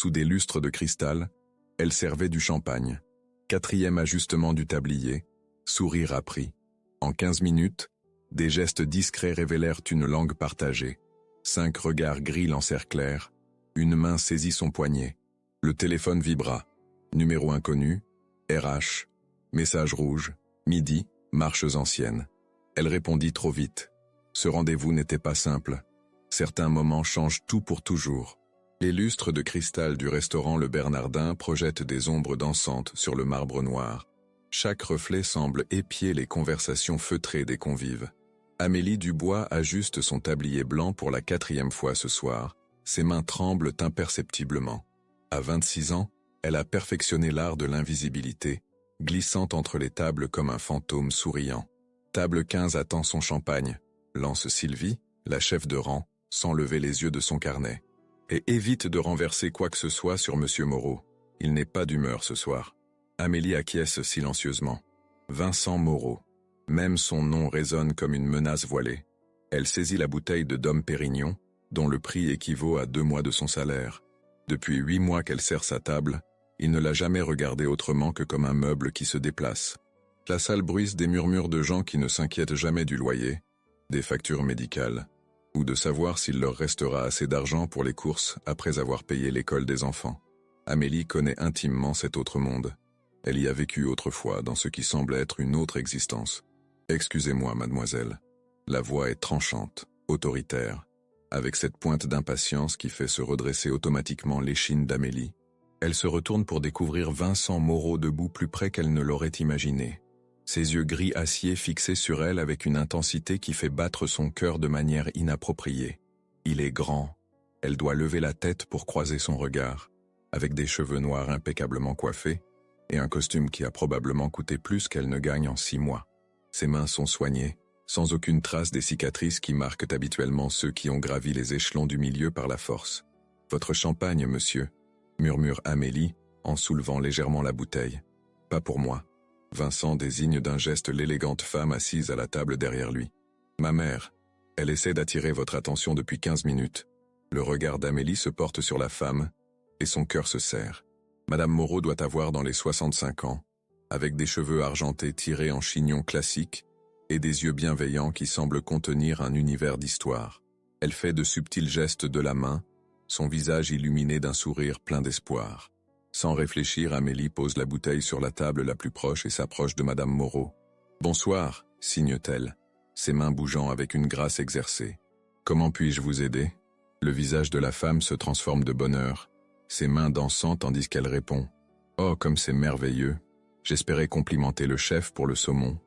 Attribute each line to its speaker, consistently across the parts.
Speaker 1: Sous des lustres de cristal, elle servait du champagne. 4e ajustement du tablier, sourire appris. En 15 minutes, des gestes discrets révélèrent une langue partagée. 5 regards gris l'encerclèrent. Une main saisit son poignet. Le téléphone vibra. Numéro inconnu, RH, message rouge, midi, marches anciennes. Elle répondit trop vite. Ce rendez-vous n'était pas simple. Certains moments changent tout pour toujours. Les lustres de cristal du restaurant Le Bernardin projettent des ombres dansantes sur le marbre noir. Chaque reflet semble épier les conversations feutrées des convives. Amélie Dubois ajuste son tablier blanc pour la 4e fois ce soir. Ses mains tremblent imperceptiblement. À 26 ans, elle a perfectionné l'art de l'invisibilité, glissant entre les tables comme un fantôme souriant. Table 15 attend son champagne, lance Sylvie, la chef de rang, sans lever les yeux de son carnet. Et évite de renverser quoi que ce soit sur Monsieur Moreau. Il n'est pas d'humeur ce soir. Amélie acquiesce silencieusement. Vincent Moreau. Même son nom résonne comme une menace voilée. Elle saisit la bouteille de Dom Pérignon, dont le prix équivaut à 2 mois de son salaire. Depuis 8 mois qu'elle sert sa table, il ne l'a jamais regardée autrement que comme un meuble qui se déplace. La salle bruisse des murmures de gens qui ne s'inquiètent jamais du loyer, des factures médicales, ou de savoir s'il leur restera assez d'argent pour les courses après avoir payé l'école des enfants. Amélie connaît intimement cet autre monde. Elle y a vécu autrefois dans ce qui semble être une autre existence. « Excusez-moi, mademoiselle. » La voix est tranchante, autoritaire, avec cette pointe d'impatience qui fait se redresser automatiquement l'échine d'Amélie. Elle se retourne pour découvrir Vincent Moreau debout plus près qu'elle ne l'aurait imaginé. Ses yeux gris acier fixés sur elle avec une intensité qui fait battre son cœur de manière inappropriée. Il est grand. Elle doit lever la tête pour croiser son regard, avec des cheveux noirs impeccablement coiffés, et un costume qui a probablement coûté plus qu'elle ne gagne en 6 mois. Ses mains sont soignées, sans aucune trace des cicatrices qui marquent habituellement ceux qui ont gravi les échelons du milieu par la force. « Votre champagne, monsieur », murmure Amélie, en soulevant légèrement la bouteille. « Pas pour moi. » Vincent désigne d'un geste l'élégante femme assise à la table derrière lui. « Ma mère, elle essaie d'attirer votre attention depuis 15 minutes. » Le regard d'Amélie se porte sur la femme, et son cœur se serre. Madame Moreau doit avoir dans les 65 ans, avec des cheveux argentés tirés en chignon classique, et des yeux bienveillants qui semblent contenir un univers d'histoire. Elle fait de subtils gestes de la main, son visage illuminé d'un sourire plein d'espoir. Sans réfléchir, Amélie pose la bouteille sur la table la plus proche et s'approche de Madame Moreau. « Bonsoir », signe-t-elle, ses mains bougeant avec une grâce exercée. « Comment puis-je vous aider ?» Le visage de la femme se transforme de bonheur, ses mains dansant tandis qu'elle répond. « Oh, comme c'est merveilleux. J'espérais complimenter le chef pour le saumon.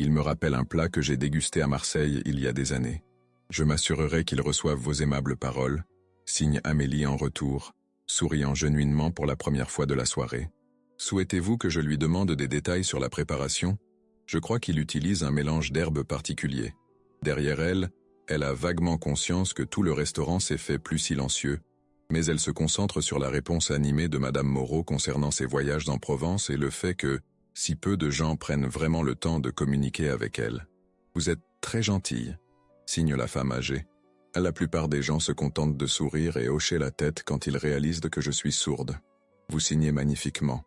Speaker 1: Il me rappelle un plat que j'ai dégusté à Marseille il y a des années. Je m'assurerai qu'il reçoive vos aimables paroles, » signe Amélie en retour, souriant genuinement pour la première fois de la soirée. « Souhaitez-vous que je lui demande des détails sur la préparation ? Je crois qu'il utilise un mélange d'herbes particulier. » Derrière elle, elle a vaguement conscience que tout le restaurant s'est fait plus silencieux, mais elle se concentre sur la réponse animée de Madame Moreau concernant ses voyages en Provence et le fait que si peu de gens prennent vraiment le temps de communiquer avec elle. « Vous êtes très gentille », signe la femme âgée. La plupart des gens se contentent de sourire et hocher la tête quand ils réalisent que je suis sourde. Vous signez magnifiquement.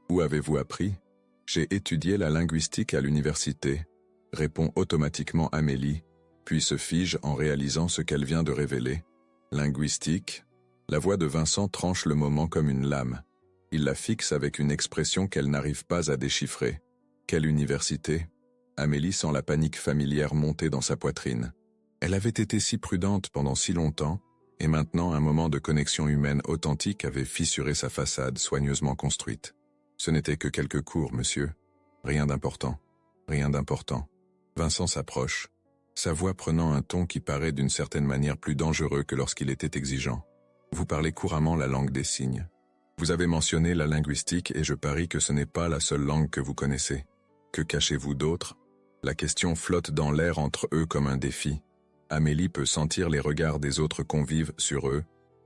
Speaker 1: Où avez-vous appris ? J'ai étudié la linguistique à l'université, répond automatiquement Amélie, puis se fige en réalisant ce qu'elle vient de révéler. Linguistique ? La voix de Vincent tranche le moment comme une lame. Il la fixe avec une expression qu'elle n'arrive pas à déchiffrer. Quelle université ? Amélie sent la panique familière monter dans sa poitrine. Elle avait été si prudente pendant si longtemps, et maintenant un moment de connexion humaine authentique avait fissuré sa façade soigneusement construite. Ce n'était que quelques cours, monsieur. Rien d'important. Rien d'important. Vincent s'approche, sa voix prenant un ton qui paraît d'une certaine manière plus dangereux que lorsqu'il était exigeant. Vous parlez couramment la langue des signes. Vous avez mentionné la linguistique et je parie que ce n'est pas la seule langue que vous connaissez. Que cachez-vous d'autre ? La question flotte dans l'air entre eux comme un défi. Amélie peut sentir les regards des autres convives sur eux,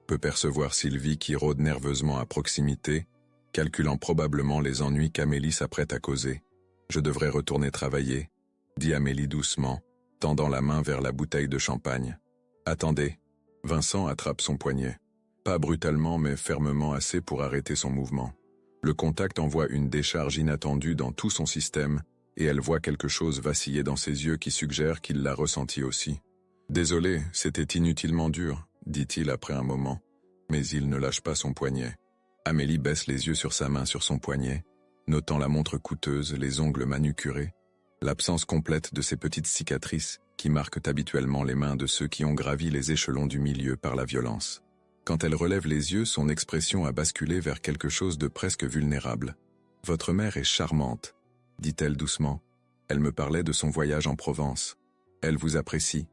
Speaker 1: peut percevoir Sylvie qui rôde nerveusement à proximité, calculant probablement les ennuis qu'Amélie s'apprête à causer. « Je devrais retourner travailler », dit Amélie doucement, tendant la main vers la bouteille de champagne. « Attendez », Vincent attrape son poignet. « pas brutalement mais fermement assez pour arrêter son mouvement. Le contact envoie une décharge inattendue dans tout son système, et elle voit quelque chose vaciller dans ses yeux qui suggère qu'il l'a ressenti aussi. « Désolé, c'était inutilement dur », dit-il après un moment, mais il ne lâche pas son poignet. Amélie baisse les yeux sur sa main sur son poignet, notant la montre coûteuse, les ongles manucurés, l'absence complète de ces petites cicatrices qui marquent habituellement les mains de ceux qui ont gravi les échelons du milieu par la violence. Quand elle relève les yeux, son expression a basculé vers quelque chose de presque vulnérable. « Votre mère est charmante », dit-elle doucement. Elle me parlait de son voyage en Provence. Elle vous apprécie.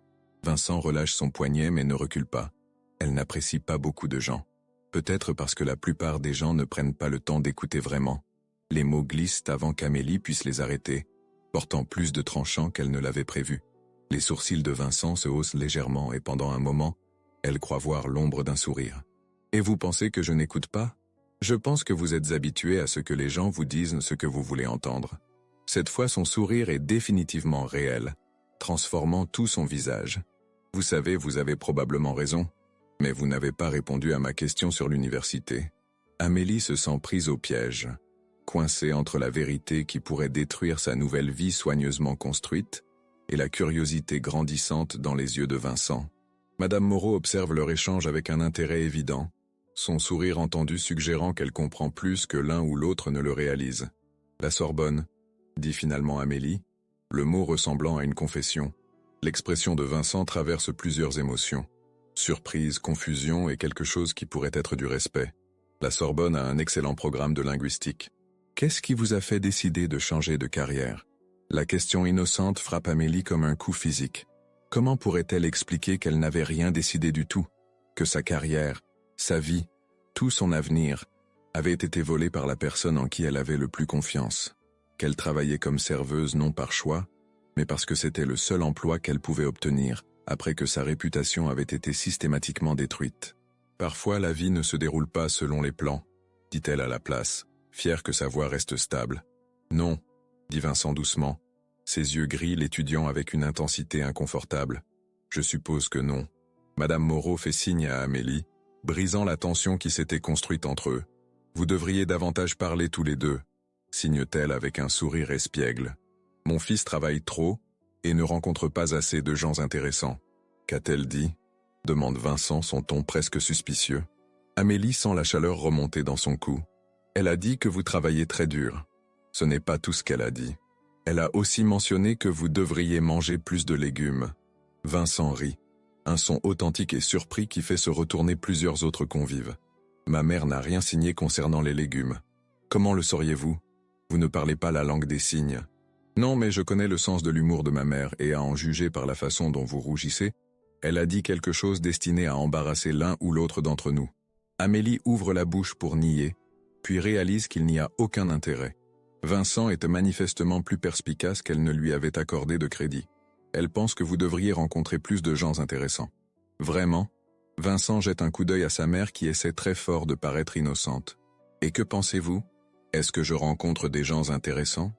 Speaker 1: Vincent relâche son poignet mais ne recule pas. Elle n'apprécie pas beaucoup de gens. Peut-être parce que la plupart des gens ne prennent pas le temps d'écouter vraiment. Les mots glissent avant qu'Amélie puisse les arrêter, portant plus de tranchant qu'elle ne l'avait prévu. Les sourcils de Vincent se haussent légèrement et pendant un moment, elle croit voir l'ombre d'un sourire. « Et vous pensez que je n'écoute pas ? Je pense que vous êtes habitué à ce que les gens vous disent ce que vous voulez entendre. » Cette fois, son sourire est définitivement réel, transformant tout son visage. « Vous savez, vous avez probablement raison, mais vous n'avez pas répondu à ma question sur l'université. » Amélie se sent prise au piège, coincée entre la vérité qui pourrait détruire sa nouvelle vie soigneusement construite et la curiosité grandissante dans les yeux de Vincent. Madame Moreau observe leur échange avec un intérêt évident, son sourire entendu suggérant qu'elle comprend plus que l'un ou l'autre ne le réalise. « La Sorbonne », dit finalement Amélie, le mot ressemblant à une confession. L'expression de Vincent traverse plusieurs émotions. Surprise, confusion et quelque chose qui pourrait être du respect. La Sorbonne a un excellent programme de linguistique. Qu'est-ce qui vous a fait décider de changer de carrière? La question innocente frappe Amélie comme un coup physique. Comment pourrait-elle expliquer qu'elle n'avait rien décidé du tout? Que sa carrière, sa vie, tout son avenir, avait été volé par la personne en qui elle avait le plus confiance. Qu'elle travaillait comme serveuse non par choix, mais parce que c'était le seul emploi qu'elle pouvait obtenir, après que sa réputation avait été systématiquement détruite. Parfois la vie ne se déroule pas selon les plans, dit-elle à la place, fière que sa voix reste stable. Non, dit Vincent doucement, ses yeux gris l'étudiant avec une intensité inconfortable. Je suppose que non. Madame Moreau fait signe à Amélie, brisant la tension qui s'était construite entre eux. Vous devriez davantage parler tous les deux, signe-t-elle avec un sourire espiègle. Mon fils travaille trop et ne rencontre pas assez de gens intéressants. Qu'a-t-elle dit? Demande Vincent, son ton presque suspicieux. Amélie sent la chaleur remonter dans son cou. Elle a dit que vous travaillez très dur. Ce n'est pas tout ce qu'elle a dit. Elle a aussi mentionné que vous devriez manger plus de légumes. Vincent rit. Un son authentique et surpris qui fait se retourner plusieurs autres convives. Ma mère n'a rien signé concernant les légumes. Comment le sauriez-vous? Vous ne parlez pas la langue des signes. Non, mais je connais le sens de l'humour de ma mère et à en juger par la façon dont vous rougissez, elle a dit quelque chose destiné à embarrasser l'un ou l'autre d'entre nous. Amélie ouvre la bouche pour nier, puis réalise qu'il n'y a aucun intérêt. Vincent est manifestement plus perspicace qu'elle ne lui avait accordé de crédit. Elle pense que vous devriez rencontrer plus de gens intéressants. Vraiment? Vincent jette un coup d'œil à sa mère qui essaie très fort de paraître innocente. Et que pensez-vous? Est-ce que je rencontre des gens intéressants?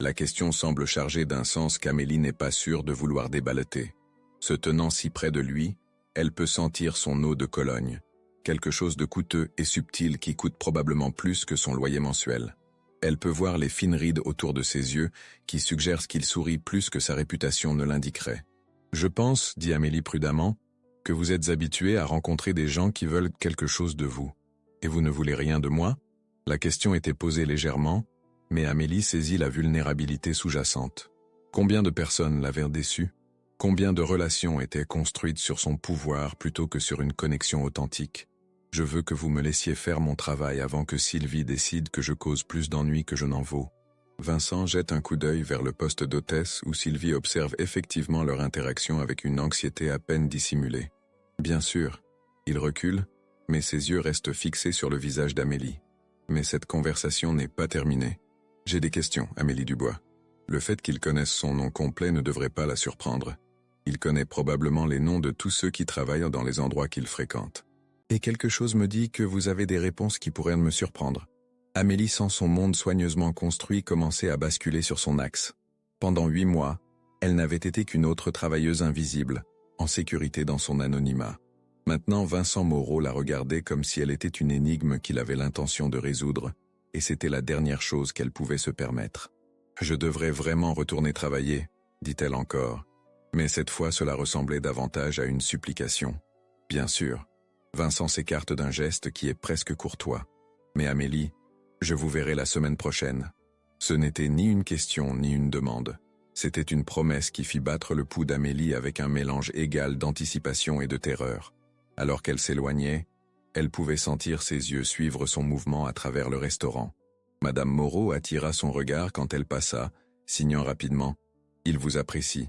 Speaker 1: La question semble chargée d'un sens qu'Amélie n'est pas sûre de vouloir déballeter. Se tenant si près de lui, elle peut sentir son eau de Cologne. Quelque chose de coûteux et subtil qui coûte probablement plus que son loyer mensuel. Elle peut voir les fines rides autour de ses yeux qui suggèrent qu'il sourit plus que sa réputation ne l'indiquerait. « Je pense, dit Amélie prudemment, que vous êtes habitué à rencontrer des gens qui veulent quelque chose de vous. Et vous ne voulez rien de moi ?» La question était posée légèrement, mais Amélie saisit la vulnérabilité sous-jacente. Combien de personnes l'avaient déçue? Combien de relations étaient construites sur son pouvoir plutôt que sur une connexion authentique? Je veux que vous me laissiez faire mon travail avant que Sylvie décide que je cause plus d'ennuis que je n'en vaux. Vincent jette un coup d'œil vers le poste d'hôtesse où Sylvie observe effectivement leur interaction avec une anxiété à peine dissimulée. Bien sûr, il recule, mais ses yeux restent fixés sur le visage d'Amélie. Mais cette conversation n'est pas terminée. J'ai des questions, Amélie Dubois. Le fait qu'il connaisse son nom complet ne devrait pas la surprendre. Il connaît probablement les noms de tous ceux qui travaillent dans les endroits qu'il fréquente. Et quelque chose me dit que vous avez des réponses qui pourraient me surprendre. Amélie sent son monde soigneusement construit commencer à basculer sur son axe. Pendant 8 mois, elle n'avait été qu'une autre travailleuse invisible, en sécurité dans son anonymat. Maintenant Vincent Moreau la regardait comme si elle était une énigme qu'il avait l'intention de résoudre, et c'était la dernière chose qu'elle pouvait se permettre. « Je devrais vraiment retourner travailler », dit-elle encore. Mais cette fois cela ressemblait davantage à une supplication. Bien sûr, Vincent s'écarte d'un geste qui est presque courtois. « Mais Amélie, je vous verrai la semaine prochaine. » Ce n'était ni une question ni une demande. C'était une promesse qui fit battre le pouls d'Amélie avec un mélange égal d'anticipation et de terreur. Alors qu'elle s'éloignait, elle pouvait sentir ses yeux suivre son mouvement à travers le restaurant. Madame Moreau attira son regard quand elle passa, signant rapidement « Il vous apprécie ».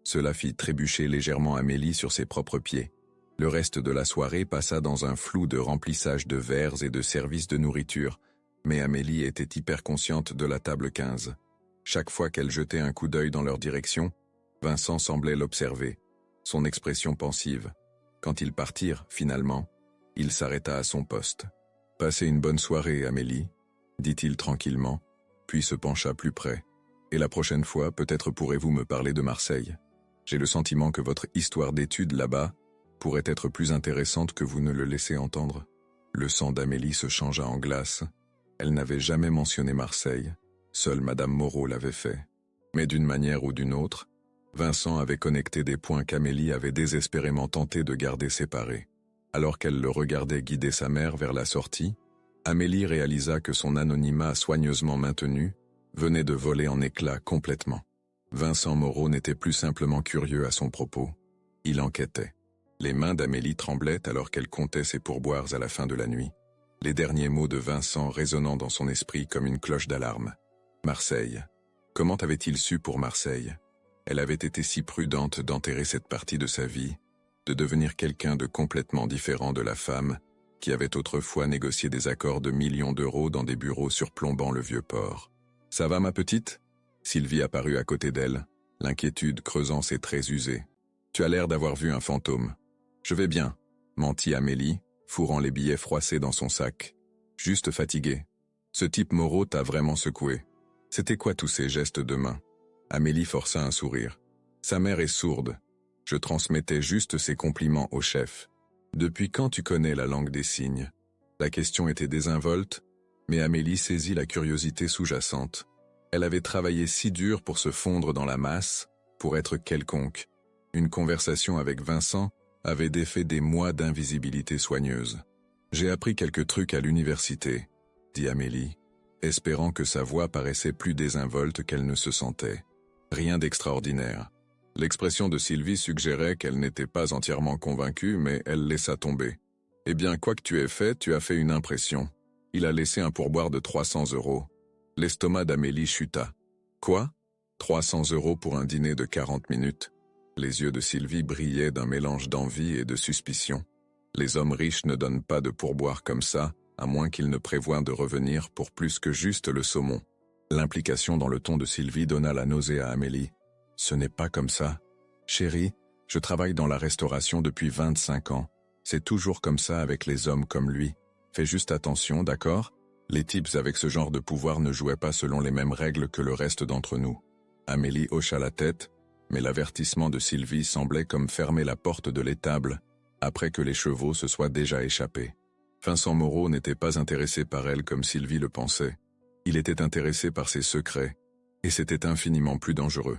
Speaker 1: Cela fit trébucher légèrement Amélie sur ses propres pieds. Le reste de la soirée passa dans un flou de remplissage de verres et de services de nourriture, mais Amélie était hyper consciente de la table 15. Chaque fois qu'elle jetait un coup d'œil dans leur direction, Vincent semblait l'observer, son expression pensive. Quand ils partirent, finalement, il s'arrêta à son poste. « Passez une bonne soirée, Amélie », dit-il tranquillement, puis se pencha plus près. « Et la prochaine fois, peut-être pourrez-vous me parler de Marseille. J'ai le sentiment que votre histoire d'études là-bas pourrait être plus intéressante que vous ne le laissez entendre. » Le sang d'Amélie se changea en glace. Elle n'avait jamais mentionné Marseille. Seule Madame Moreau l'avait fait. Mais d'une manière ou d'une autre, Vincent avait connecté des points qu'Amélie avait désespérément tenté de garder séparés. Alors qu'elle le regardait guider sa mère vers la sortie, Amélie réalisa que son anonymat soigneusement maintenu venait de voler en éclats complètement. Vincent Moreau n'était plus simplement curieux à son propos. Il enquêtait. Les mains d'Amélie tremblaient alors qu'elle comptait ses pourboires à la fin de la nuit. Les derniers mots de Vincent résonnant dans son esprit comme une cloche d'alarme. Marseille. Comment avait-il su pour Marseille? Elle avait été si prudente d'enterrer cette partie de sa vie, de devenir quelqu'un de complètement différent de la femme qui avait autrefois négocié des accords de millions d'euros dans des bureaux surplombant le vieux port. « Ça va, ma petite ?» Sylvie apparut à côté d'elle, l'inquiétude creusant ses traits usés. « Tu as l'air d'avoir vu un fantôme. »« Je vais bien », mentit Amélie, fourrant les billets froissés dans son sac. « Juste fatiguée. Ce type Moreau t'a vraiment secoué. C'était quoi tous ces gestes de main ?» Amélie força un sourire. « Sa mère est sourde. Je transmettais juste ses compliments au chef. Depuis quand tu connais la langue des signes ?» La question était désinvolte, mais Amélie saisit la curiosité sous-jacente. Elle avait travaillé si dur pour se fondre dans la masse, pour être quelconque. Une conversation avec Vincent avait défait des mois d'invisibilité soigneuse. « J'ai appris quelques trucs à l'université », dit Amélie, espérant que sa voix paraissait plus désinvolte qu'elle ne se sentait. Rien d'extraordinaire. L'expression de Sylvie suggérait qu'elle n'était pas entièrement convaincue, mais elle laissa tomber. « Eh bien, quoi que tu aies fait, tu as fait une impression. Il a laissé un pourboire de 300 €. L'estomac d'Amélie chuta. « Quoi ? 300 € pour un dîner de 40 minutes ?» Les yeux de Sylvie brillaient d'un mélange d'envie et de suspicion. Les hommes riches ne donnent pas de pourboire comme ça, à moins qu'ils ne prévoient de revenir pour plus que juste le saumon. L'implication dans le ton de Sylvie donna la nausée à Amélie. « Ce n'est pas comme ça. Chérie, je travaille dans la restauration depuis 25 ans. C'est toujours comme ça avec les hommes comme lui. Fais juste attention, d'accord ? Les types avec ce genre de pouvoir ne jouaient pas selon les mêmes règles que le reste d'entre nous. » Amélie hocha la tête, mais l'avertissement de Sylvie semblait comme fermer la porte de l'étable, après que les chevaux se soient déjà échappés. Vincent Moreau n'était pas intéressé par elle comme Sylvie le pensait. Il était intéressé par ses secrets, et c'était infiniment plus dangereux.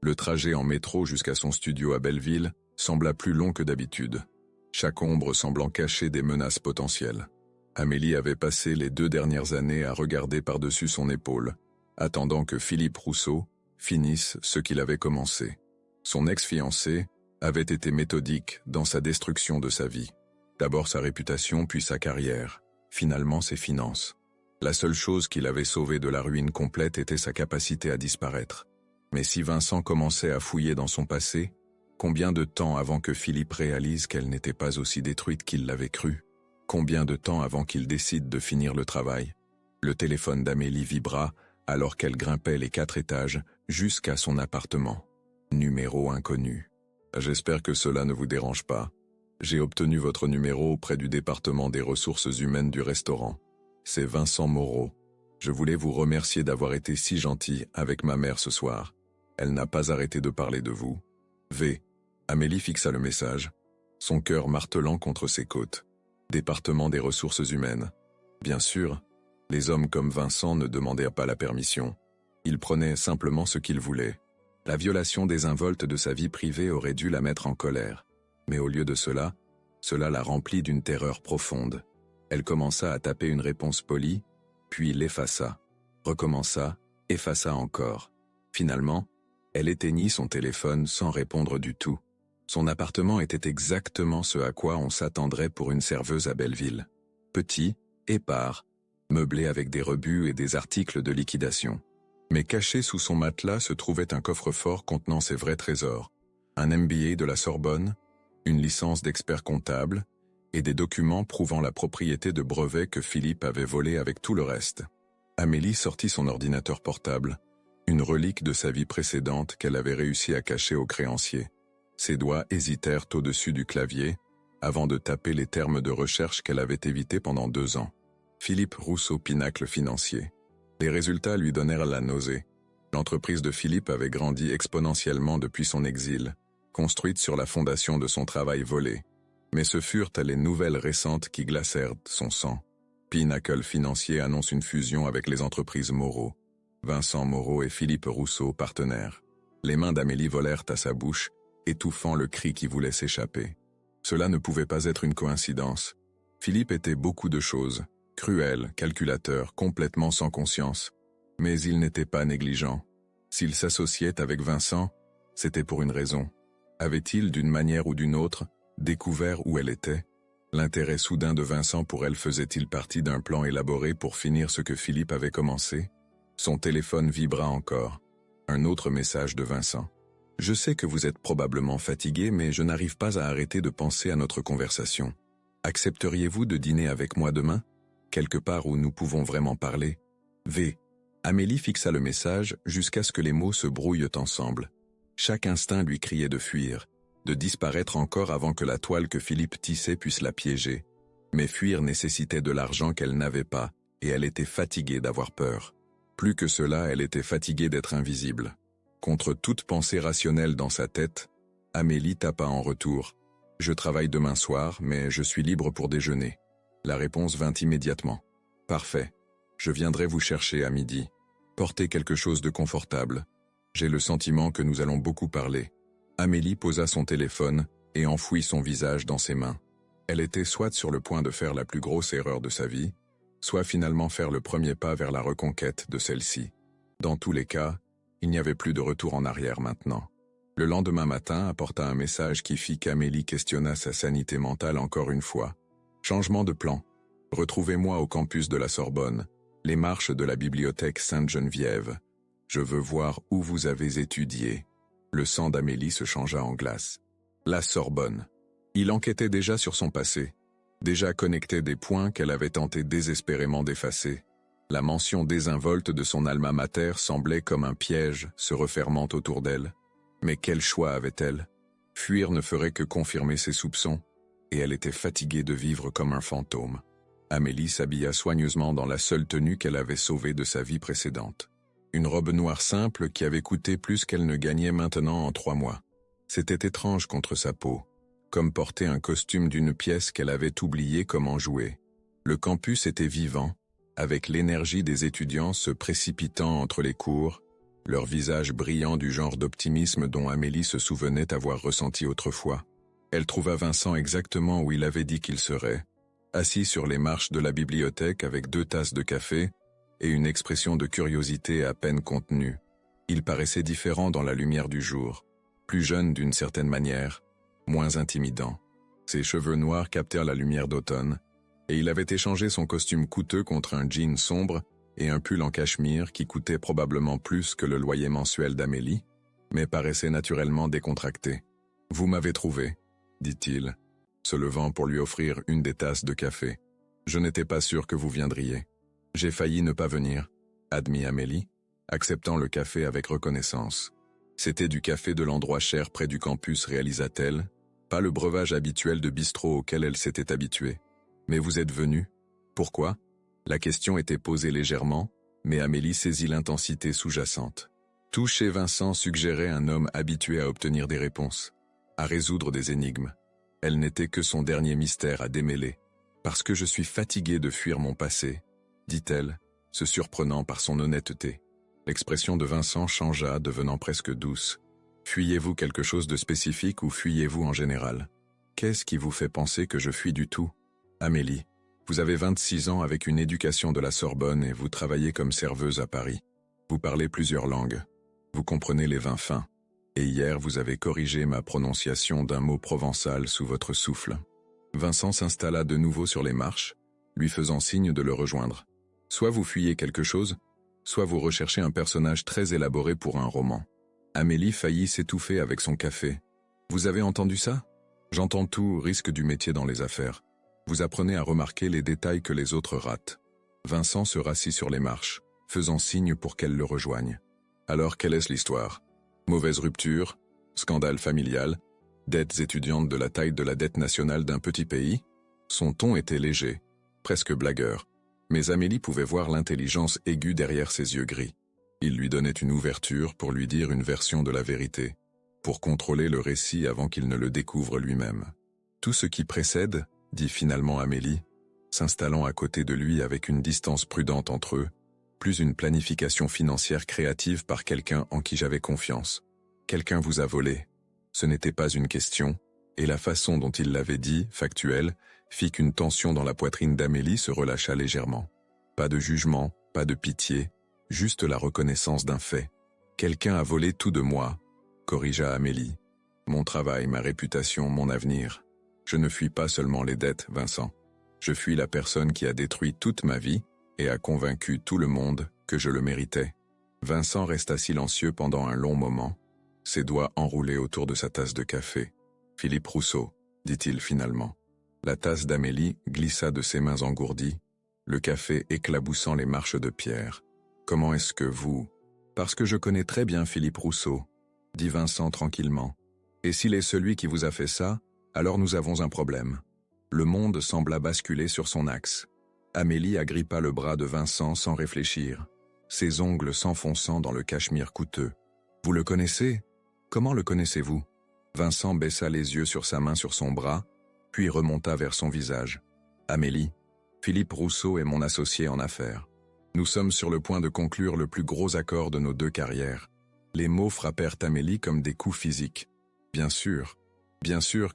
Speaker 1: Le trajet en métro jusqu'à son studio à Belleville sembla plus long que d'habitude, chaque ombre semblant cacher des menaces potentielles. Amélie avait passé les 2 dernières années à regarder par-dessus son épaule, attendant que Philippe Rousseau finisse ce qu'il avait commencé. Son ex-fiancé avait été méthodique dans sa destruction de sa vie. D'abord sa réputation, puis sa carrière, finalement ses finances. La seule chose qui l'avait sauvé de la ruine complète était sa capacité à disparaître. Mais si Vincent commençait à fouiller dans son passé, combien de temps avant que Philippe réalise qu'elle n'était pas aussi détruite qu'il l'avait cru? Combien de temps avant qu'il décide de finir le travail? Le téléphone d'Amélie vibra alors qu'elle grimpait les 4 étages jusqu'à son appartement. Numéro inconnu. « J'espère que cela ne vous dérange pas. J'ai obtenu votre numéro auprès du département des ressources humaines du restaurant. C'est Vincent Moreau. Je voulais vous remercier d'avoir été si gentil avec ma mère ce soir. Elle n'a pas arrêté de parler de vous. » V. Amélie fixa le message. son cœur martelant contre ses côtes. Département des ressources humaines. Bien sûr, les hommes comme Vincent ne demandaient pas la permission. Ils prenaient simplement ce qu'ils voulaient. La violation désinvolte de sa vie privée aurait dû la mettre en colère. Mais au lieu de cela la remplit d'une terreur profonde. Elle commença à taper une réponse polie, puis l'effaça, recommença, effaça encore. Finalement, elle éteignit son téléphone sans répondre du tout. Son appartement était exactement ce à quoi on s'attendrait pour une serveuse à Belleville. Petit, épars, meublé avec des rebuts et des articles de liquidation. Mais caché sous son matelas se trouvait un coffre-fort contenant ses vrais trésors. Un MBA de la Sorbonne, une licence d'expert comptable et des documents prouvant la propriété de brevets que Philippe avait volés avec tout le reste. Amélie sortit son ordinateur portable, une relique de sa vie précédente qu'elle avait réussi à cacher au créancier. Ses doigts hésitèrent au-dessus du clavier avant de taper les termes de recherche qu'elle avait évités pendant 2 ans. Philippe Rousseau, Pinacle financier. Les résultats lui donnèrent la nausée. L'entreprise de Philippe avait grandi exponentiellement depuis son exil, construite sur la fondation de son travail volé. Mais ce furent les nouvelles récentes qui glacèrent son sang. Pinacle financier annonce une fusion avec les entreprises Moreau. Vincent Moreau et Philippe Rousseau, partenaires. Les mains d'Amélie volèrent à sa bouche, étouffant le cri qui voulait s'échapper. Cela ne pouvait pas être une coïncidence. Philippe était beaucoup de choses, cruel, calculateur, complètement sans conscience. Mais il n'était pas négligent. S'il s'associait avec Vincent, c'était pour une raison. Avait-il, d'une manière ou d'une autre, découvert où elle était? L'intérêt soudain de Vincent pour elle faisait-il partie d'un plan élaboré pour finir ce que Philippe avait commencé? Son téléphone vibra encore. Un autre message de Vincent. « Je sais que vous êtes probablement fatigué, mais je n'arrive pas à arrêter de penser à notre conversation. Accepteriez-vous de dîner avec moi demain? Quelque part où nous pouvons vraiment parler? V. » Amélie fixa le message jusqu'à ce que les mots se brouillent ensemble. Chaque instinct lui criait de fuir, de disparaître encore avant que la toile que Philippe tissait puisse la piéger. Mais fuir nécessitait de l'argent qu'elle n'avait pas, et elle était fatiguée d'avoir peur. Plus que cela, elle était fatiguée d'être invisible. Contre toute pensée rationnelle dans sa tête, Amélie tapa en retour. « Je travaille demain soir, mais je suis libre pour déjeuner. » La réponse vint immédiatement. « Parfait. Je viendrai vous chercher à midi. Portez quelque chose de confortable. J'ai le sentiment que nous allons beaucoup parler. » Amélie posa son téléphone et enfouit son visage dans ses mains. Elle était soit sur le point de faire la plus grosse erreur de sa vie, soit finalement faire le premier pas vers la reconquête de celle-ci. Dans tous les cas, il n'y avait plus de retour en arrière maintenant. Le lendemain matin apporta un message qui fit qu'Amélie questionna sa sanité mentale encore une fois. Changement de plan. Retrouvez-moi au campus de la Sorbonne, les marches de la bibliothèque Sainte-Geneviève. Je veux voir où vous avez étudié. Le sang d'Amélie se changea en glace. La Sorbonne. Il enquêtait déjà sur son passé. Déjà connectait des points qu'elle avait tenté désespérément d'effacer. La mention désinvolte de son alma mater semblait comme un piège se refermant autour d'elle. Mais quel choix avait-elle? Fuir ne ferait que confirmer ses soupçons, et elle était fatiguée de vivre comme un fantôme. Amélie s'habilla soigneusement dans la seule tenue qu'elle avait sauvée de sa vie précédente. Une robe noire simple qui avait coûté plus qu'elle ne gagnait maintenant en 3 mois. C'était étrange contre sa peau, comme porter un costume d'une pièce qu'elle avait oublié comment jouer. Le campus était vivant, avec l'énergie des étudiants se précipitant entre les cours, leurs visages brillants du genre d'optimisme dont Amélie se souvenait avoir ressenti autrefois. Elle trouva Vincent exactement où il avait dit qu'il serait, assis sur les marches de la bibliothèque avec 2 tasses de café et une expression de curiosité à peine contenue. Il paraissait différent dans la lumière du jour, plus jeune d'une certaine manière, moins intimidant. Ses cheveux noirs captèrent la lumière d'automne, et il avait échangé son costume coûteux contre un jean sombre et un pull en cachemire qui coûtait probablement plus que le loyer mensuel d'Amélie, mais paraissait naturellement décontracté. « Vous m'avez trouvé », dit-il, se levant pour lui offrir une des tasses de café. « Je n'étais pas sûr que vous viendriez. J'ai failli ne pas venir », admit Amélie, acceptant le café avec reconnaissance. C'était du café de l'endroit cher près du campus, réalisa-t-elle, pas le breuvage habituel de bistrot auquel elle s'était habituée. « Mais vous êtes venu? Pourquoi ?» La question était posée légèrement, mais Amélie saisit l'intensité sous-jacente. Tout chez Vincent suggérait un homme habitué à obtenir des réponses, à résoudre des énigmes. Elle n'était que son dernier mystère à démêler. Parce que je suis fatiguée de fuir mon passé, dit-elle, se surprenant par son honnêteté. L'expression de Vincent changea, devenant presque douce. Fuyez-vous quelque chose de spécifique ou fuyez-vous en général? Qu'est-ce qui vous fait penser que je fuis du tout? Amélie, vous avez 26 ans avec une éducation de la Sorbonne et vous travaillez comme serveuse à Paris. Vous parlez plusieurs langues. Vous comprenez les vins fins. Et hier vous avez corrigé ma prononciation d'un mot provençal sous votre souffle. Vincent s'installa de nouveau sur les marches, lui faisant signe de le rejoindre. Soit vous fuyez quelque chose, soit vous recherchez un personnage très élaboré pour un roman. Amélie faillit s'étouffer avec son café. Vous avez entendu ça? J'entends tout, risque du métier dans les affaires. Vous apprenez à remarquer les détails que les autres ratent. Vincent se rassit sur les marches, faisant signe pour qu'elle le rejoigne. Alors quelle est l'histoire? Mauvaise rupture, scandale familial, dettes étudiantes de la taille de la dette nationale d'un petit pays? Son ton était léger, presque blagueur, mais Amélie pouvait voir l'intelligence aiguë derrière ses yeux gris. Il lui donnait une ouverture pour lui dire une version de la vérité, pour contrôler le récit avant qu'il ne le découvre lui-même. Tout ce qui précède, dit finalement Amélie, s'installant à côté de lui avec une distance prudente entre eux, plus une planification financière créative par quelqu'un en qui j'avais confiance. Quelqu'un vous a volé. Ce n'était pas une question, et la façon dont il l'avait dit, factuelle, fit qu'une tension dans la poitrine d'Amélie se relâcha légèrement. Pas de jugement, pas de pitié, juste la reconnaissance d'un fait. Quelqu'un a volé tout de moi, corrigea Amélie. Mon travail, ma réputation, mon avenir. Je ne fuis pas seulement les dettes, Vincent. Je fuis la personne qui a détruit toute ma vie et a convaincu tout le monde que je le méritais. Vincent resta silencieux pendant un long moment, ses doigts enroulés autour de sa tasse de café. Philippe Rousseau, dit-il finalement. La tasse d'Amélie glissa de ses mains engourdies, le café éclaboussant les marches de pierre. Comment est-ce que vous... Parce que je connais très bien Philippe Rousseau, dit Vincent tranquillement. Et s'il est celui qui vous a fait ça, alors nous avons un problème. Le monde sembla basculer sur son axe. Amélie agrippa le bras de Vincent sans réfléchir, ses ongles s'enfonçant dans le cachemire coûteux. Vous le connaissez? Comment le connaissez-vous? Vincent baissa les yeux sur sa main sur son bras, puis remonta vers son visage. Amélie, Philippe Rousseau est mon associé en affaires. Nous sommes sur le point de conclure le plus gros accord de nos deux carrières. Les mots frappèrent Amélie comme des coups physiques. Bien sûr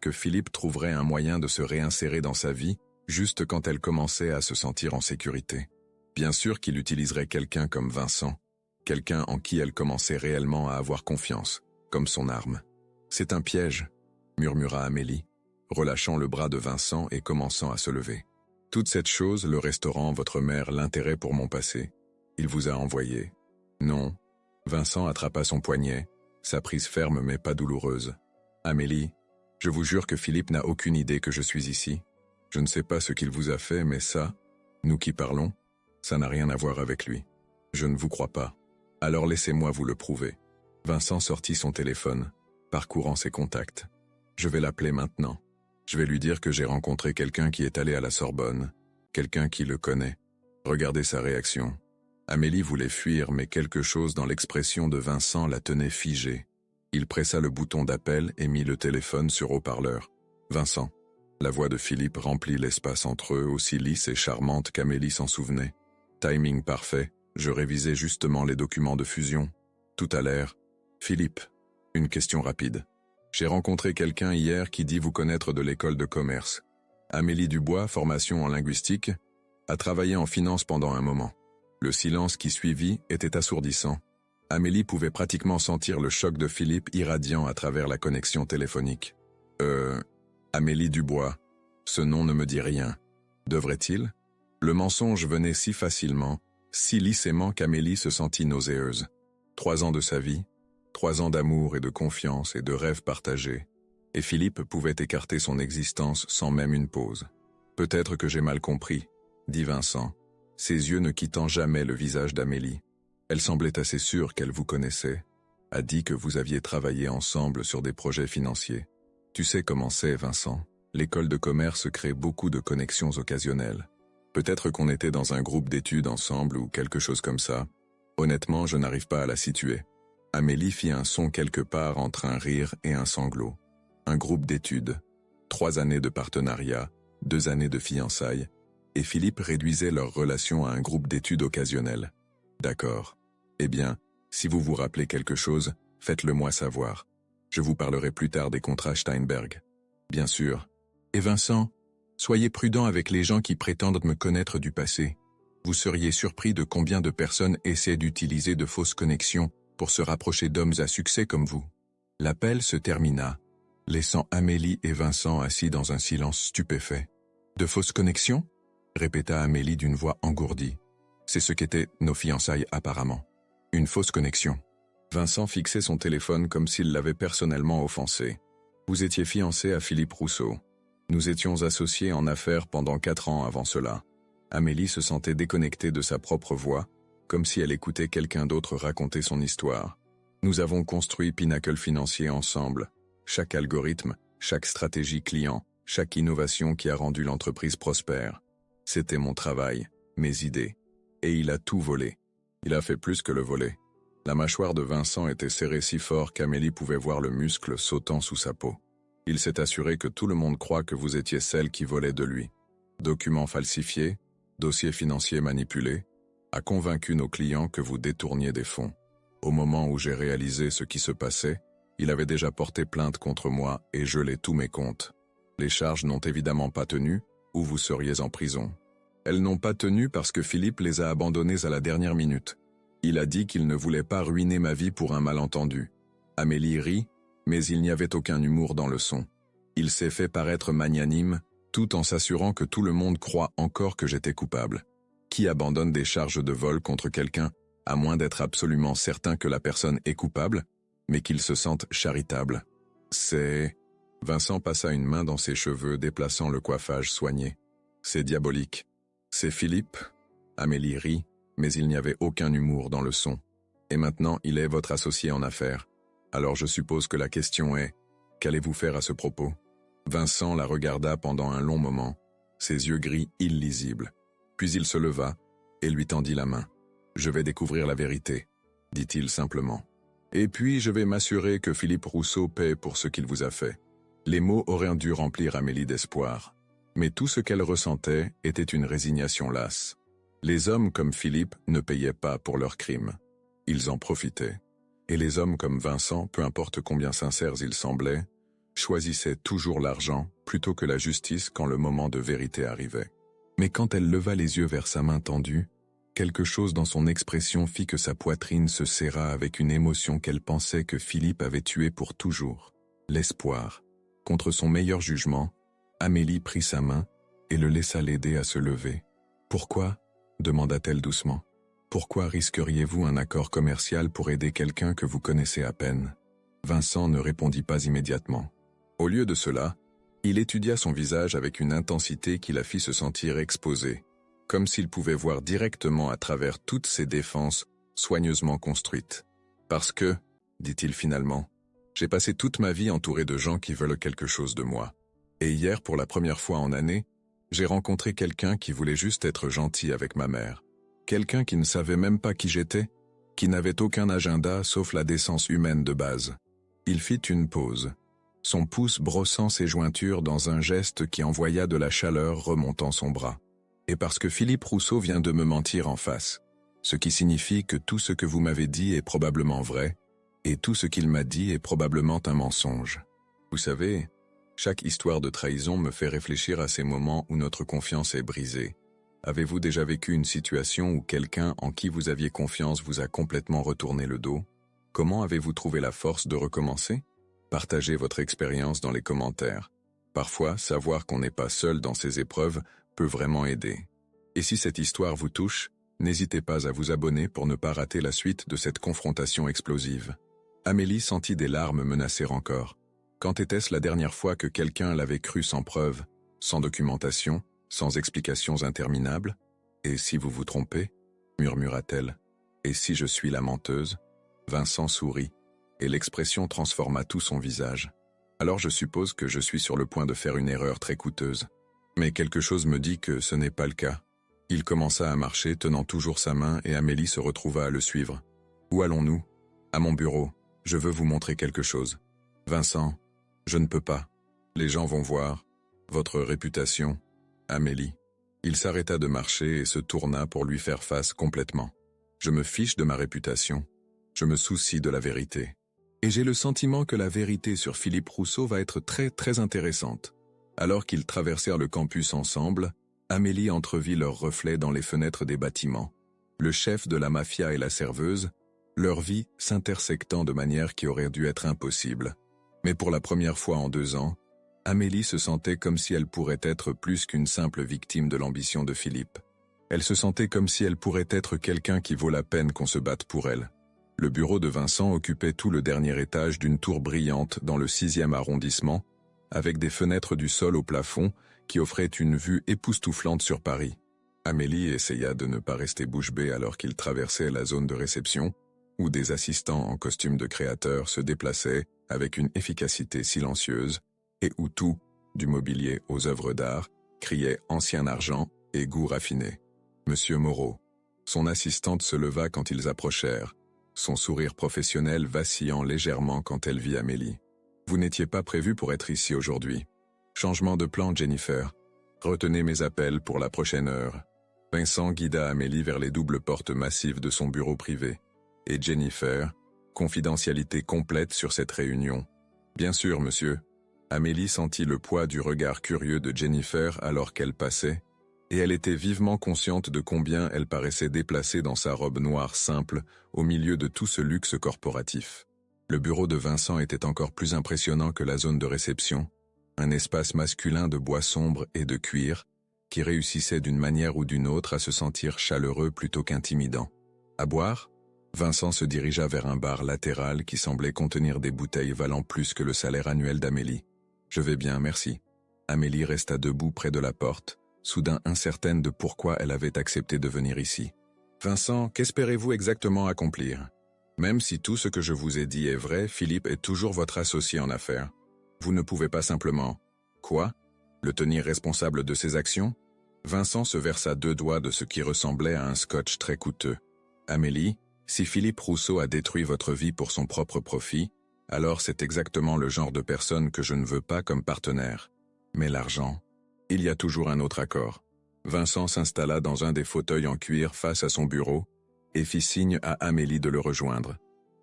Speaker 1: que Philippe trouverait un moyen de se réinsérer dans sa vie, juste quand elle commençait à se sentir en sécurité. Bien sûr qu'il utiliserait quelqu'un comme Vincent, quelqu'un en qui elle commençait réellement à avoir confiance, comme son arme. C'est un piège, murmura Amélie, relâchant le bras de Vincent et commençant à se lever. Toute cette chose, le restaurant, votre mère, l'intérêt pour mon passé. Il vous a envoyé. Non. Vincent attrapa son poignet, sa prise ferme mais pas douloureuse. Amélie, je vous jure que Philippe n'a aucune idée que je suis ici. Je ne sais pas ce qu'il vous a fait, mais ça, nous qui parlons, ça n'a rien à voir avec lui. Je ne vous crois pas. Alors laissez-moi vous le prouver. Vincent sortit son téléphone, parcourant ses contacts. Je vais l'appeler maintenant. Je vais lui dire que j'ai rencontré quelqu'un qui est allé à la Sorbonne, quelqu'un qui le connaît. Regardez sa réaction. Amélie voulait fuir, mais quelque chose dans l'expression de Vincent la tenait figée. Il pressa le bouton d'appel et mit le téléphone sur haut-parleur. Vincent. La voix de Philippe remplit l'espace entre eux, aussi lisse et charmante qu'Amélie s'en souvenait. Timing parfait, je révisais justement les documents de fusion. Tout à l'heure. Philippe, une question rapide. J'ai rencontré quelqu'un hier qui dit vous connaître de l'école de commerce. Amélie Dubois, formation en linguistique, a travaillé en finance pendant un moment. Le silence qui suivit était assourdissant. Amélie pouvait pratiquement sentir le choc de Philippe irradiant à travers la connexion téléphonique. Amélie Dubois. Ce nom ne me dit rien. Devrait-il? Le mensonge venait si facilement, si lissément qu'Amélie se sentit nauséeuse. 3 ans de sa vie, 3 ans d'amour et de confiance et de rêves partagés. Et Philippe pouvait écarter son existence sans même une pause. Peut-être que j'ai mal compris, dit Vincent, ses yeux ne quittant jamais le visage d'Amélie. Elle semblait assez sûre qu'elle vous connaissait, a dit que vous aviez travaillé ensemble sur des projets financiers. Tu sais comment c'est, Vincent, l'école de commerce crée beaucoup de connexions occasionnelles. Peut-être qu'on était dans un groupe d'études ensemble ou quelque chose comme ça. Honnêtement, je n'arrive pas à la situer. Amélie fit un son quelque part entre un rire et un sanglot. Un groupe d'études. 3 années de partenariat, 2 années de fiançailles, et Philippe réduisait leur relation à un groupe d'études occasionnel. D'accord. Eh bien, si vous vous rappelez quelque chose, faites-le moi savoir. Je vous parlerai plus tard des contrats Steinberg. Bien sûr. Et Vincent, soyez prudent avec les gens qui prétendent me connaître du passé. Vous seriez surpris de combien de personnes essaient d'utiliser de fausses connexions pour se rapprocher d'hommes à succès comme vous. L'appel se termina, laissant Amélie et Vincent assis dans un silence stupéfait. De fausses connexions ? Répéta Amélie d'une voix engourdie. C'est ce qu'étaient nos fiançailles apparemment. Une fausse connexion. Vincent fixait son téléphone comme s'il l'avait personnellement offensé. Vous étiez fiancé à Philippe Rousseau. Nous étions associés en affaires pendant 4 ans avant cela. Amélie se sentait déconnectée de sa propre voix, comme si elle écoutait quelqu'un d'autre raconter son histoire. Nous avons construit Pinnacle Financier ensemble. Chaque algorithme, chaque stratégie client, chaque innovation qui a rendu l'entreprise prospère. C'était mon travail, mes idées. Et il a tout volé. Il a fait plus que le voler. La mâchoire de Vincent était serrée si fort qu'Amélie pouvait voir le muscle sautant sous sa peau. Il s'est assuré que tout le monde croit que vous étiez celle qui volait de lui. Documents falsifiés, dossiers financiers manipulés, a convaincu nos clients que vous détourniez des fonds. Au moment où j'ai réalisé ce qui se passait, il avait déjà porté plainte contre moi et gelé tous mes comptes. Les charges n'ont évidemment pas tenu, ou vous seriez en prison. Elles n'ont pas tenu parce que Philippe les a abandonnées à la dernière minute. Il a dit qu'il ne voulait pas ruiner ma vie pour un malentendu. Amélie rit, mais il n'y avait aucun humour dans le son. Il s'est fait paraître magnanime, tout en s'assurant que tout le monde croit encore que j'étais coupable. Qui abandonne des charges de vol contre quelqu'un, à moins d'être absolument certain que la personne est coupable, mais qu'il se sente charitable? C'est... Vincent passa une main dans ses cheveux, déplaçant le coiffage soigné. C'est diabolique. C'est Philippe? Amélie rit, mais il n'y avait aucun humour dans le son. Et maintenant, il est votre associé en affaires. Alors je suppose que la question est, qu'allez-vous faire à ce propos? Vincent la regarda pendant un long moment, ses yeux gris illisibles. Puis il se leva et lui tendit la main. Je vais découvrir la vérité, dit-il simplement. Et puis je vais m'assurer que Philippe Rousseau paie pour ce qu'il vous a fait. Les mots auraient dû remplir Amélie d'espoir. Mais tout ce qu'elle ressentait était une résignation lasse. Les hommes comme Philippe ne payaient pas pour leurs crimes. Ils en profitaient. Et les hommes comme Vincent, peu importe combien sincères ils semblaient, choisissaient toujours l'argent plutôt que la justice quand le moment de vérité arrivait. Mais quand elle leva les yeux vers sa main tendue, quelque chose dans son expression fit que sa poitrine se serra avec une émotion qu'elle pensait que Philippe avait tuée pour toujours. L'espoir. Contre son meilleur jugement, Amélie prit sa main et le laissa l'aider à se lever. « Pourquoi » demanda-t-elle doucement. « Pourquoi risqueriez-vous un accord commercial pour aider quelqu'un que vous connaissez à peine » Vincent ne répondit pas immédiatement. Au lieu de cela, il étudia son visage avec une intensité qui la fit se sentir exposée, comme s'il pouvait voir directement à travers toutes ses défenses soigneusement construites. « Parce que, dit-il finalement, j'ai passé toute ma vie entouré de gens qui veulent quelque chose de moi. Et hier, pour la première fois en année, j'ai rencontré quelqu'un qui voulait juste être gentil avec ma mère. Quelqu'un qui ne savait même pas qui j'étais, qui n'avait aucun agenda sauf la décence humaine de base. » Il fit une pause, son pouce brossant ses jointures dans un geste qui envoya de la chaleur remontant son bras. « Et parce que Philippe Rousseau vient de me mentir en face, ce qui signifie que tout ce que vous m'avez dit est probablement vrai, et tout ce qu'il m'a dit est probablement un mensonge. Vous savez, chaque histoire de trahison me fait réfléchir à ces moments où notre confiance est brisée. Avez-vous déjà vécu une situation où quelqu'un en qui vous aviez confiance vous a complètement retourné le dos? Comment avez-vous trouvé la force de recommencer? Partagez votre expérience dans les commentaires. Parfois, savoir qu'on n'est pas seul dans ces épreuves peut vraiment aider. Et si cette histoire vous touche, n'hésitez pas à vous abonner pour ne pas rater la suite de cette confrontation explosive. Amélie sentit des larmes menacer encore. Quand était-ce la dernière fois que quelqu'un l'avait cru sans preuve, sans documentation, sans explications interminables? Et si vous vous trompez? Murmura-t-elle. Et si je suis la menteuse? Vincent sourit, et l'expression transforma tout son visage. Alors je suppose que je suis sur le point de faire une erreur très coûteuse. Mais quelque chose me dit que ce n'est pas le cas. Il commença à marcher, tenant toujours sa main, et Amélie se retrouva à le suivre. Où allons-nous? À mon bureau. Je veux vous montrer quelque chose. Vincent, je ne peux pas. Les gens vont voir. Votre réputation. Amélie. Il s'arrêta de marcher et se tourna pour lui faire face complètement. Je me fiche de ma réputation. Je me soucie de la vérité. Et j'ai le sentiment que la vérité sur Philippe Rousseau va être très intéressante. Alors qu'ils traversèrent le campus ensemble, Amélie entrevit leurs reflets dans les fenêtres des bâtiments. Le chef de la mafia et la serveuse, leur vie s'intersectant de manière qui aurait dû être impossible. Mais pour la première fois en 2 ans, Amélie se sentait comme si elle pourrait être plus qu'une simple victime de l'ambition de Philippe. Elle se sentait comme si elle pourrait être quelqu'un qui vaut la peine qu'on se batte pour elle. Le bureau de Vincent occupait tout le dernier étage d'une tour brillante dans le 6e arrondissement, avec des fenêtres du sol au plafond qui offraient une vue époustouflante sur Paris. Amélie essaya de ne pas rester bouche bée alors qu'il traversait la zone de réception, où des assistants en costume de créateur se déplaçaient avec une efficacité silencieuse, et où tout, du mobilier aux œuvres d'art, criait ancien argent et goût raffiné. Monsieur Moreau. Son assistante se leva quand ils approchèrent, son sourire professionnel vacillant légèrement quand elle vit Amélie. Vous n'étiez pas prévu pour être ici aujourd'hui. Changement de plan, Jennifer. Retenez mes appels pour la prochaine heure. Vincent guida Amélie vers les doubles portes massives de son bureau privé. Et Jennifer, confidentialité complète sur cette réunion. Bien sûr, monsieur. Amélie sentit le poids du regard curieux de Jennifer alors qu'elle passait, et elle était vivement consciente de combien elle paraissait déplacée dans sa robe noire simple au milieu de tout ce luxe corporatif. Le bureau de Vincent était encore plus impressionnant que la zone de réception, un espace masculin de bois sombre et de cuir, qui réussissait d'une manière ou d'une autre à se sentir chaleureux plutôt qu'intimidant. À boire? Vincent se dirigea vers un bar latéral qui semblait contenir des bouteilles valant plus que le salaire annuel d'Amélie. Je vais bien, merci. Amélie resta debout près de la porte, soudain incertaine de pourquoi elle avait accepté de venir ici. Vincent, qu'espérez-vous exactement accomplir? Même si tout ce que je vous ai dit est vrai, Philippe est toujours votre associé en affaires. Vous ne pouvez pas simplement... Quoi? Le tenir responsable de ses actions? Vincent se versa 2 doigts de ce qui ressemblait à un scotch très coûteux. Amélie, si Philippe Rousseau a détruit votre vie pour son propre profit, alors c'est exactement le genre de personne que je ne veux pas comme partenaire. Mais l'argent, il y a toujours un autre accord. Vincent s'installa dans un des fauteuils en cuir face à son bureau et fit signe à Amélie de le rejoindre.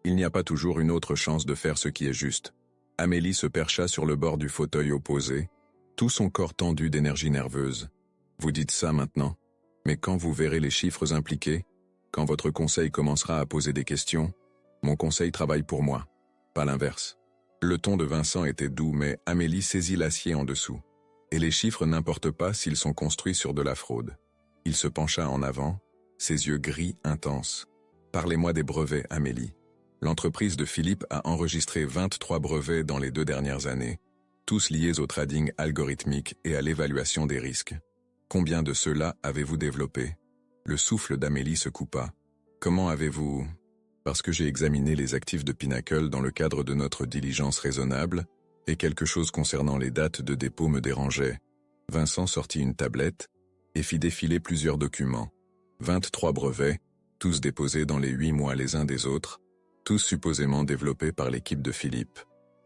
Speaker 1: Il n'y a pas toujours une autre chance de faire ce qui est juste. Amélie se percha sur le bord du fauteuil opposé, tout son corps tendu d'énergie nerveuse. Vous dites ça maintenant, mais quand vous verrez les chiffres impliqués, quand votre conseil commencera à poser des questions, mon conseil travaille pour moi, pas l'inverse. Le ton de Vincent était doux, mais Amélie saisit l'acier en dessous. Et les chiffres n'importent pas s'ils sont construits sur de la fraude. Il se pencha en avant, ses yeux gris intenses. Parlez-moi des brevets, Amélie. L'entreprise de Philippe a enregistré 23 brevets dans les 2 dernières années, tous liés au trading algorithmique et à l'évaluation des risques. Combien de ceux-là avez-vous développé? Le souffle d'Amélie se coupa. Comment avez-vous... Parce que j'ai examiné les actifs de Pinnacle dans le cadre de notre diligence raisonnable, et quelque chose concernant les dates de dépôt me dérangeait. Vincent sortit une tablette et fit défiler plusieurs documents. 23 brevets, tous déposés dans les 8 mois les uns des autres, tous supposément développés par l'équipe de Philippe.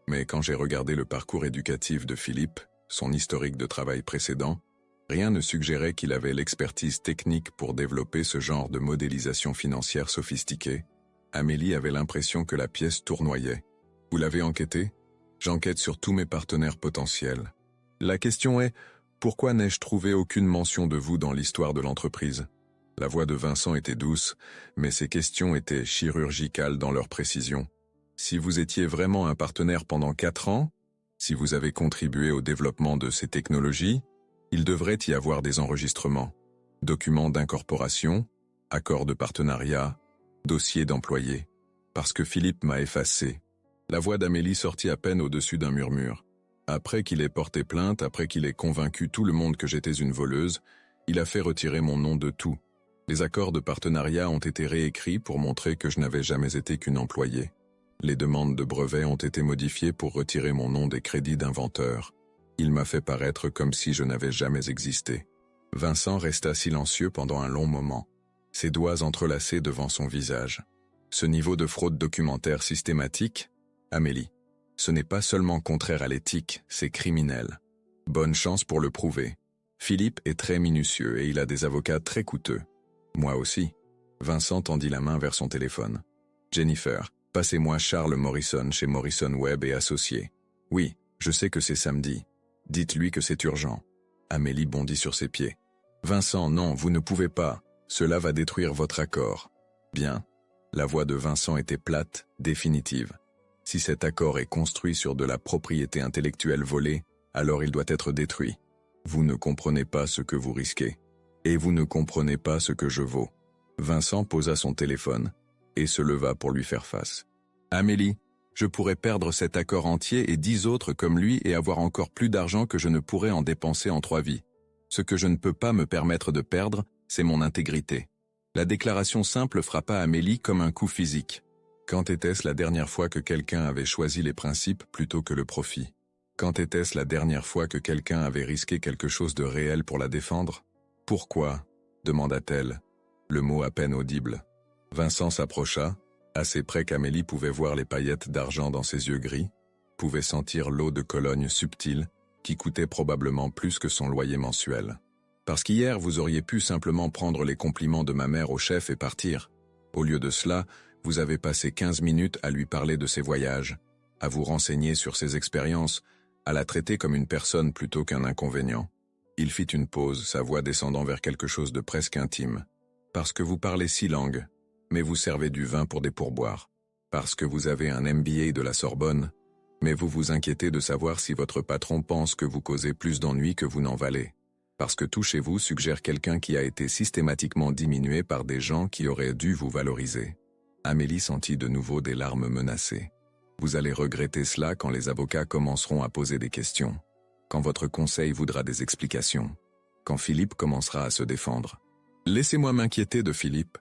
Speaker 1: Mais quand j'ai regardé le parcours éducatif de Philippe, son historique de travail précédent, rien ne suggérait qu'il avait l'expertise technique pour développer ce genre de modélisation financière sophistiquée. Amélie avait l'impression que la pièce tournoyait. Vous l'avez enquêté? J'enquête sur tous mes partenaires potentiels. La question est, pourquoi n'ai-je trouvé aucune mention de vous dans l'histoire de l'entreprise? La voix de Vincent était douce, mais ses questions étaient chirurgicales dans leur précision. Si vous étiez vraiment un partenaire pendant 4 ans, si vous avez contribué au développement de ces technologies, il devrait y avoir des enregistrements, documents d'incorporation, accords de partenariat, dossiers d'employés. Parce que Philippe m'a effacé. La voix d'Amélie sortit à peine au-dessus d'un murmure. Après qu'il ait porté plainte, après qu'il ait convaincu tout le monde que j'étais une voleuse, il a fait retirer mon nom de tout. Les accords de partenariat ont été réécrits pour montrer que je n'avais jamais été qu'une employée. Les demandes de brevets ont été modifiées pour retirer mon nom des crédits d'inventeur. Il m'a fait paraître comme si je n'avais jamais existé. Vincent resta silencieux pendant un long moment, ses doigts entrelacés devant son visage. Ce niveau de fraude documentaire systématique? Amélie. Ce n'est pas seulement contraire à l'éthique, c'est criminel. Bonne chance pour le prouver. Philippe est très minutieux et il a des avocats très coûteux. Moi aussi. Vincent tendit la main vers son téléphone. Jennifer, passez-moi Charles Morrison chez Morrison Webb et Associés. Oui, je sais que c'est samedi. Dites-lui que c'est urgent. Amélie bondit sur ses pieds. Vincent, non, vous ne pouvez pas. Cela va détruire votre accord. Bien. La voix de Vincent était plate, définitive. Si cet accord est construit sur de la propriété intellectuelle volée, alors il doit être détruit. Vous ne comprenez pas ce que vous risquez. Et vous ne comprenez pas ce que je vaux. Vincent posa son téléphone et se leva pour lui faire face. Amélie, je pourrais perdre cet accord entier et 10 autres comme lui et avoir encore plus d'argent que je ne pourrais en dépenser en 3 vies. Ce que je ne peux pas me permettre de perdre, c'est mon intégrité. La déclaration simple frappa Amélie comme un coup physique. Quand était-ce la dernière fois que quelqu'un avait choisi les principes plutôt que le profit? Quand était-ce la dernière fois que quelqu'un avait risqué quelque chose de réel pour la défendre? Pourquoi? Demanda-t-elle, le mot à peine audible. Vincent s'approcha, assez près qu'Amélie pouvait voir les paillettes d'argent dans ses yeux gris, pouvait sentir l'eau de Cologne subtile, qui coûtait probablement plus que son loyer mensuel. Parce qu'hier vous auriez pu simplement prendre les compliments de ma mère au chef et partir. Au lieu de cela, vous avez passé 15 minutes à lui parler de ses voyages, à vous renseigner sur ses expériences, à la traiter comme une personne plutôt qu'un inconvénient. Il fit une pause, sa voix descendant vers quelque chose de presque intime. Parce que vous parlez 6 langues, mais vous servez du vin pour des pourboires. Parce que vous avez un MBA de la Sorbonne, mais vous vous inquiétez de savoir si votre patron pense que vous causez plus d'ennuis que vous n'en valez. Parce que tout chez vous suggère quelqu'un qui a été systématiquement diminué par des gens qui auraient dû vous valoriser. Amélie sentit de nouveau des larmes menacées. Vous allez regretter cela quand les avocats commenceront à poser des questions, quand votre conseil voudra des explications, quand Philippe commencera à se défendre. Laissez-moi m'inquiéter de Philippe.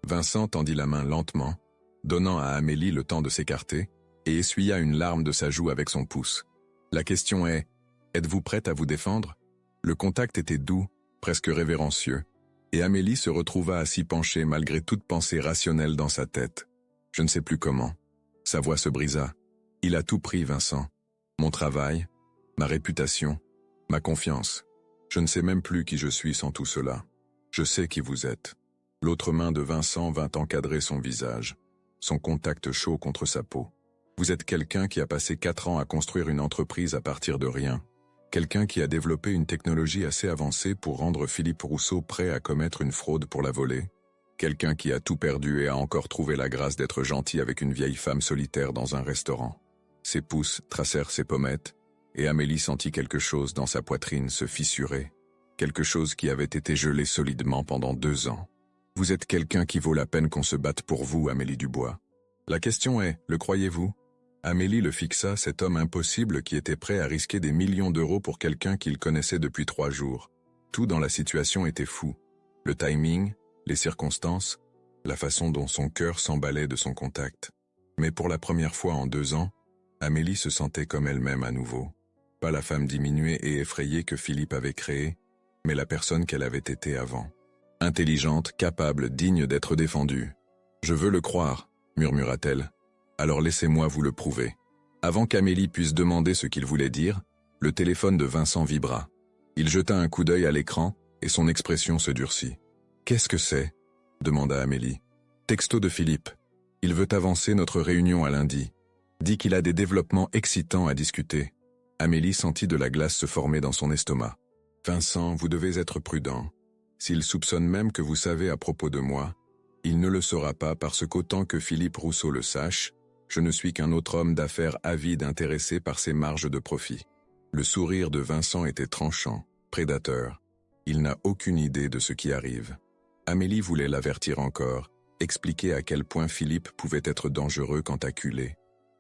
Speaker 1: Vincent tendit la main lentement, donnant à Amélie le temps de s'écarter, et essuya une larme de sa joue avec son pouce. La question est, êtes-vous prête à vous défendre? Le contact était doux, presque révérencieux, et Amélie se retrouva à s'y pencher malgré toute pensée rationnelle dans sa tête. Je ne sais plus comment. Sa voix se brisa. Il a tout pris, Vincent. Mon travail, ma réputation, ma confiance. Je ne sais même plus qui je suis sans tout cela. Je sais qui vous êtes. L'autre main de Vincent vint encadrer son visage, son contact chaud contre sa peau. Vous êtes quelqu'un qui a passé 4 ans à construire une entreprise à partir de rien. Quelqu'un qui a développé une technologie assez avancée pour rendre Philippe Rousseau prêt à commettre une fraude pour la voler. Quelqu'un qui a tout perdu et a encore trouvé la grâce d'être gentil avec une vieille femme solitaire dans un restaurant. Ses pouces tracèrent ses pommettes, et Amélie sentit quelque chose dans sa poitrine se fissurer. Quelque chose qui avait été gelé solidement pendant 2 ans. Vous êtes quelqu'un qui vaut la peine qu'on se batte pour vous, Amélie Dubois. La question est, le croyez-vous? Amélie le fixa, cet homme impossible qui était prêt à risquer des millions d'euros pour quelqu'un qu'il connaissait depuis 3 jours. Tout dans la situation était fou. Le timing, les circonstances, la façon dont son cœur s'emballait de son contact. Mais pour la première fois en 2 ans, Amélie se sentait comme elle-même à nouveau. Pas la femme diminuée et effrayée que Philippe avait créée, mais la personne qu'elle avait été avant. Intelligente, capable, digne d'être défendue. « Je veux le croire », murmura-t-elle. « Alors laissez-moi vous le prouver. » Avant qu'Amélie puisse demander ce qu'il voulait dire, le téléphone de Vincent vibra. Il jeta un coup d'œil à l'écran et son expression se durcit. « Qu'est-ce que c'est ?» demanda Amélie. « Texto de Philippe. Il veut avancer notre réunion à lundi. Dit qu'il a des développements excitants à discuter. » Amélie sentit de la glace se former dans son estomac. « Vincent, vous devez être prudent. S'il soupçonne même que vous savez à propos de moi, il ne le saura pas parce qu'autant que Philippe Rousseau le sache, je ne suis qu'un autre homme d'affaires avide intéressé par ses marges de profit. » Le sourire de Vincent était tranchant, prédateur. Il n'a aucune idée de ce qui arrive. Amélie voulait l'avertir encore, expliquer à quel point Philippe pouvait être dangereux quand acculé.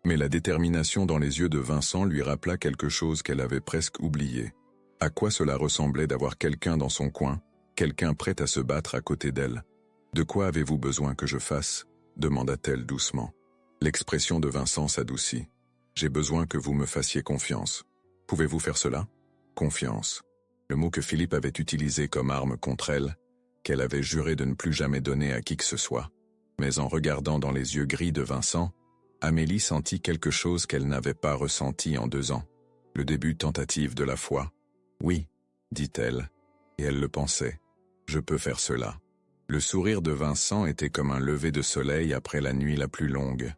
Speaker 1: Mais la détermination dans les yeux de Vincent lui rappela quelque chose qu'elle avait presque oublié. À quoi cela ressemblait d'avoir quelqu'un dans son coin, quelqu'un prêt à se battre à côté d'elle. « De quoi avez-vous besoin que je fasse ?» demanda-t-elle doucement. L'expression de Vincent s'adoucit. « J'ai besoin que vous me fassiez confiance. Pouvez-vous faire cela ?»« Confiance. » Le mot que Philippe avait utilisé comme arme contre elle, qu'elle avait juré de ne plus jamais donner à qui que ce soit. Mais en regardant dans les yeux gris de Vincent, Amélie sentit quelque chose qu'elle n'avait pas ressenti en 2 ans. Le début tentative de la foi. Oui, dit-elle, et elle le pensait. Je peux faire cela. Le sourire de Vincent était comme un lever de soleil après la nuit la plus longue.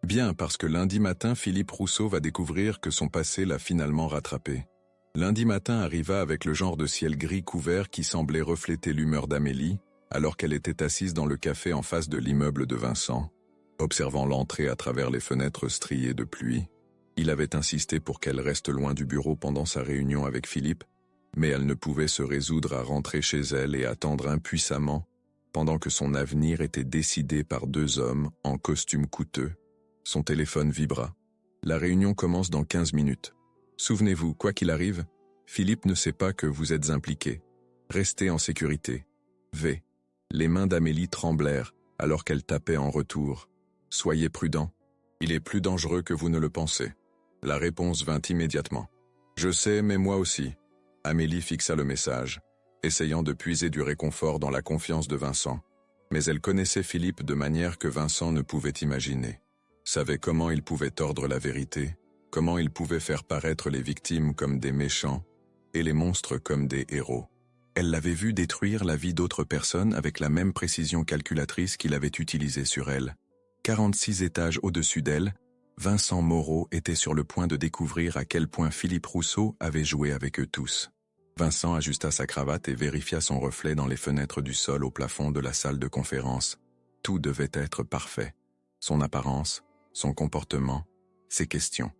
Speaker 1: Bien, parce que lundi matin, Philippe Rousseau va découvrir que son passé l'a finalement rattrapé. Lundi matin arriva avec le genre de ciel gris couvert qui semblait refléter l'humeur d'Amélie, alors qu'elle était assise dans le café en face de l'immeuble de Vincent, observant l'entrée à travers les fenêtres striées de pluie. Il avait insisté pour qu'elle reste loin du bureau pendant sa réunion avec Philippe, mais elle ne pouvait se résoudre à rentrer chez elle et attendre impuissamment, pendant que son avenir était décidé par 2 hommes en costume coûteux. Son téléphone vibra. La réunion commence dans 15 minutes. Souvenez-vous, quoi qu'il arrive, Philippe ne sait pas que vous êtes impliqué. Restez en sécurité. V. Les mains d'Amélie tremblèrent alors qu'elle tapait en retour. Soyez prudent. Il est plus dangereux que vous ne le pensez. La réponse vint immédiatement. Je sais, mais moi aussi. Amélie fixa le message, essayant de puiser du réconfort dans la confiance de Vincent. Mais elle connaissait Philippe de manière que Vincent ne pouvait imaginer. Savait comment il pouvait tordre la vérité, comment il pouvait faire paraître les victimes comme des méchants et les monstres comme des héros. Elle l'avait vu détruire la vie d'autres personnes avec la même précision calculatrice qu'il avait utilisée sur elle. 46 étages au-dessus d'elle, Vincent Moreau était sur le point de découvrir à quel point Philippe Rousseau avait joué avec eux tous. Vincent ajusta sa cravate et vérifia son reflet dans les fenêtres du sol au plafond de la salle de conférence. Tout devait être parfait. Son apparence, son comportement, ses questions.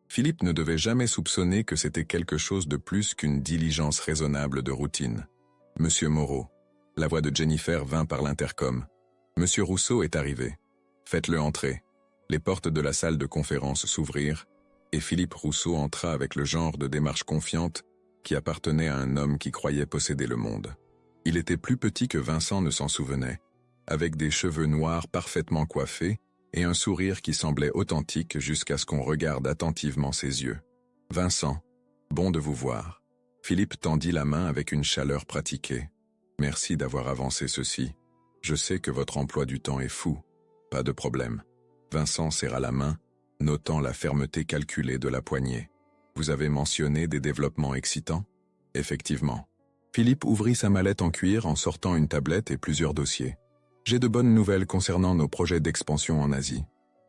Speaker 1: Philippe ne devait jamais soupçonner que c'était quelque chose de plus qu'une diligence raisonnable de routine. « Monsieur Moreau », la voix de Jennifer vint par l'intercom. « Monsieur Rousseau est arrivé. Faites-le entrer. » Les portes de la salle de conférence s'ouvrirent, et Philippe Rousseau entra avec le genre de démarche confiante qui appartenait à un homme qui croyait posséder le monde. Il était plus petit que Vincent ne s'en souvenait, avec des cheveux noirs parfaitement coiffés, et un sourire qui semblait authentique jusqu'à ce qu'on regarde attentivement ses yeux. « Vincent, bon de vous voir. » Philippe tendit la main avec une chaleur pratiquée. « Merci d'avoir avancé ceci. Je sais que votre emploi du temps est fou. Pas de problème. » Vincent serra la main, notant la fermeté calculée de la poignée. « Vous avez mentionné des développements excitants ? » « Effectivement. » Philippe ouvrit sa mallette en cuir en sortant une tablette et plusieurs dossiers. J'ai de bonnes nouvelles concernant nos projets d'expansion en Asie.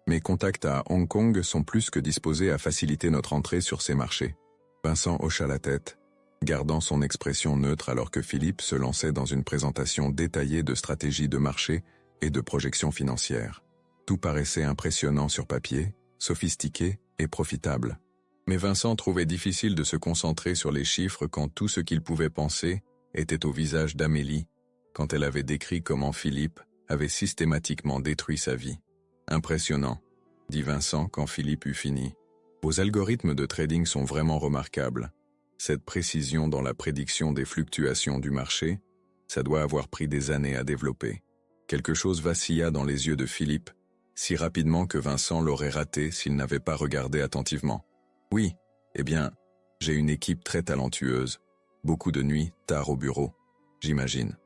Speaker 1: Mes contacts à Hong Kong sont plus que disposés à faciliter notre entrée sur ces marchés. Vincent hocha la tête, gardant son expression neutre alors que Philippe se lançait dans une présentation détaillée de stratégies de marché et de projections financières. Tout paraissait impressionnant sur papier, sophistiqué et profitable. Mais Vincent trouvait difficile de se concentrer sur les chiffres quand tout ce qu'il pouvait penser était au visage d'Amélie, quand elle avait décrit comment Philippe avait systématiquement détruit sa vie. « Impressionnant », dit Vincent quand Philippe eut fini. « Vos algorithmes de trading sont vraiment remarquables. Cette précision dans la prédiction des fluctuations du marché, ça doit avoir pris des années à développer. » Quelque chose vacilla dans les yeux de Philippe, si rapidement que Vincent l'aurait raté s'il n'avait pas regardé attentivement. « Oui, eh bien, j'ai une équipe très talentueuse. Beaucoup de nuits, tard au bureau, j'imagine. »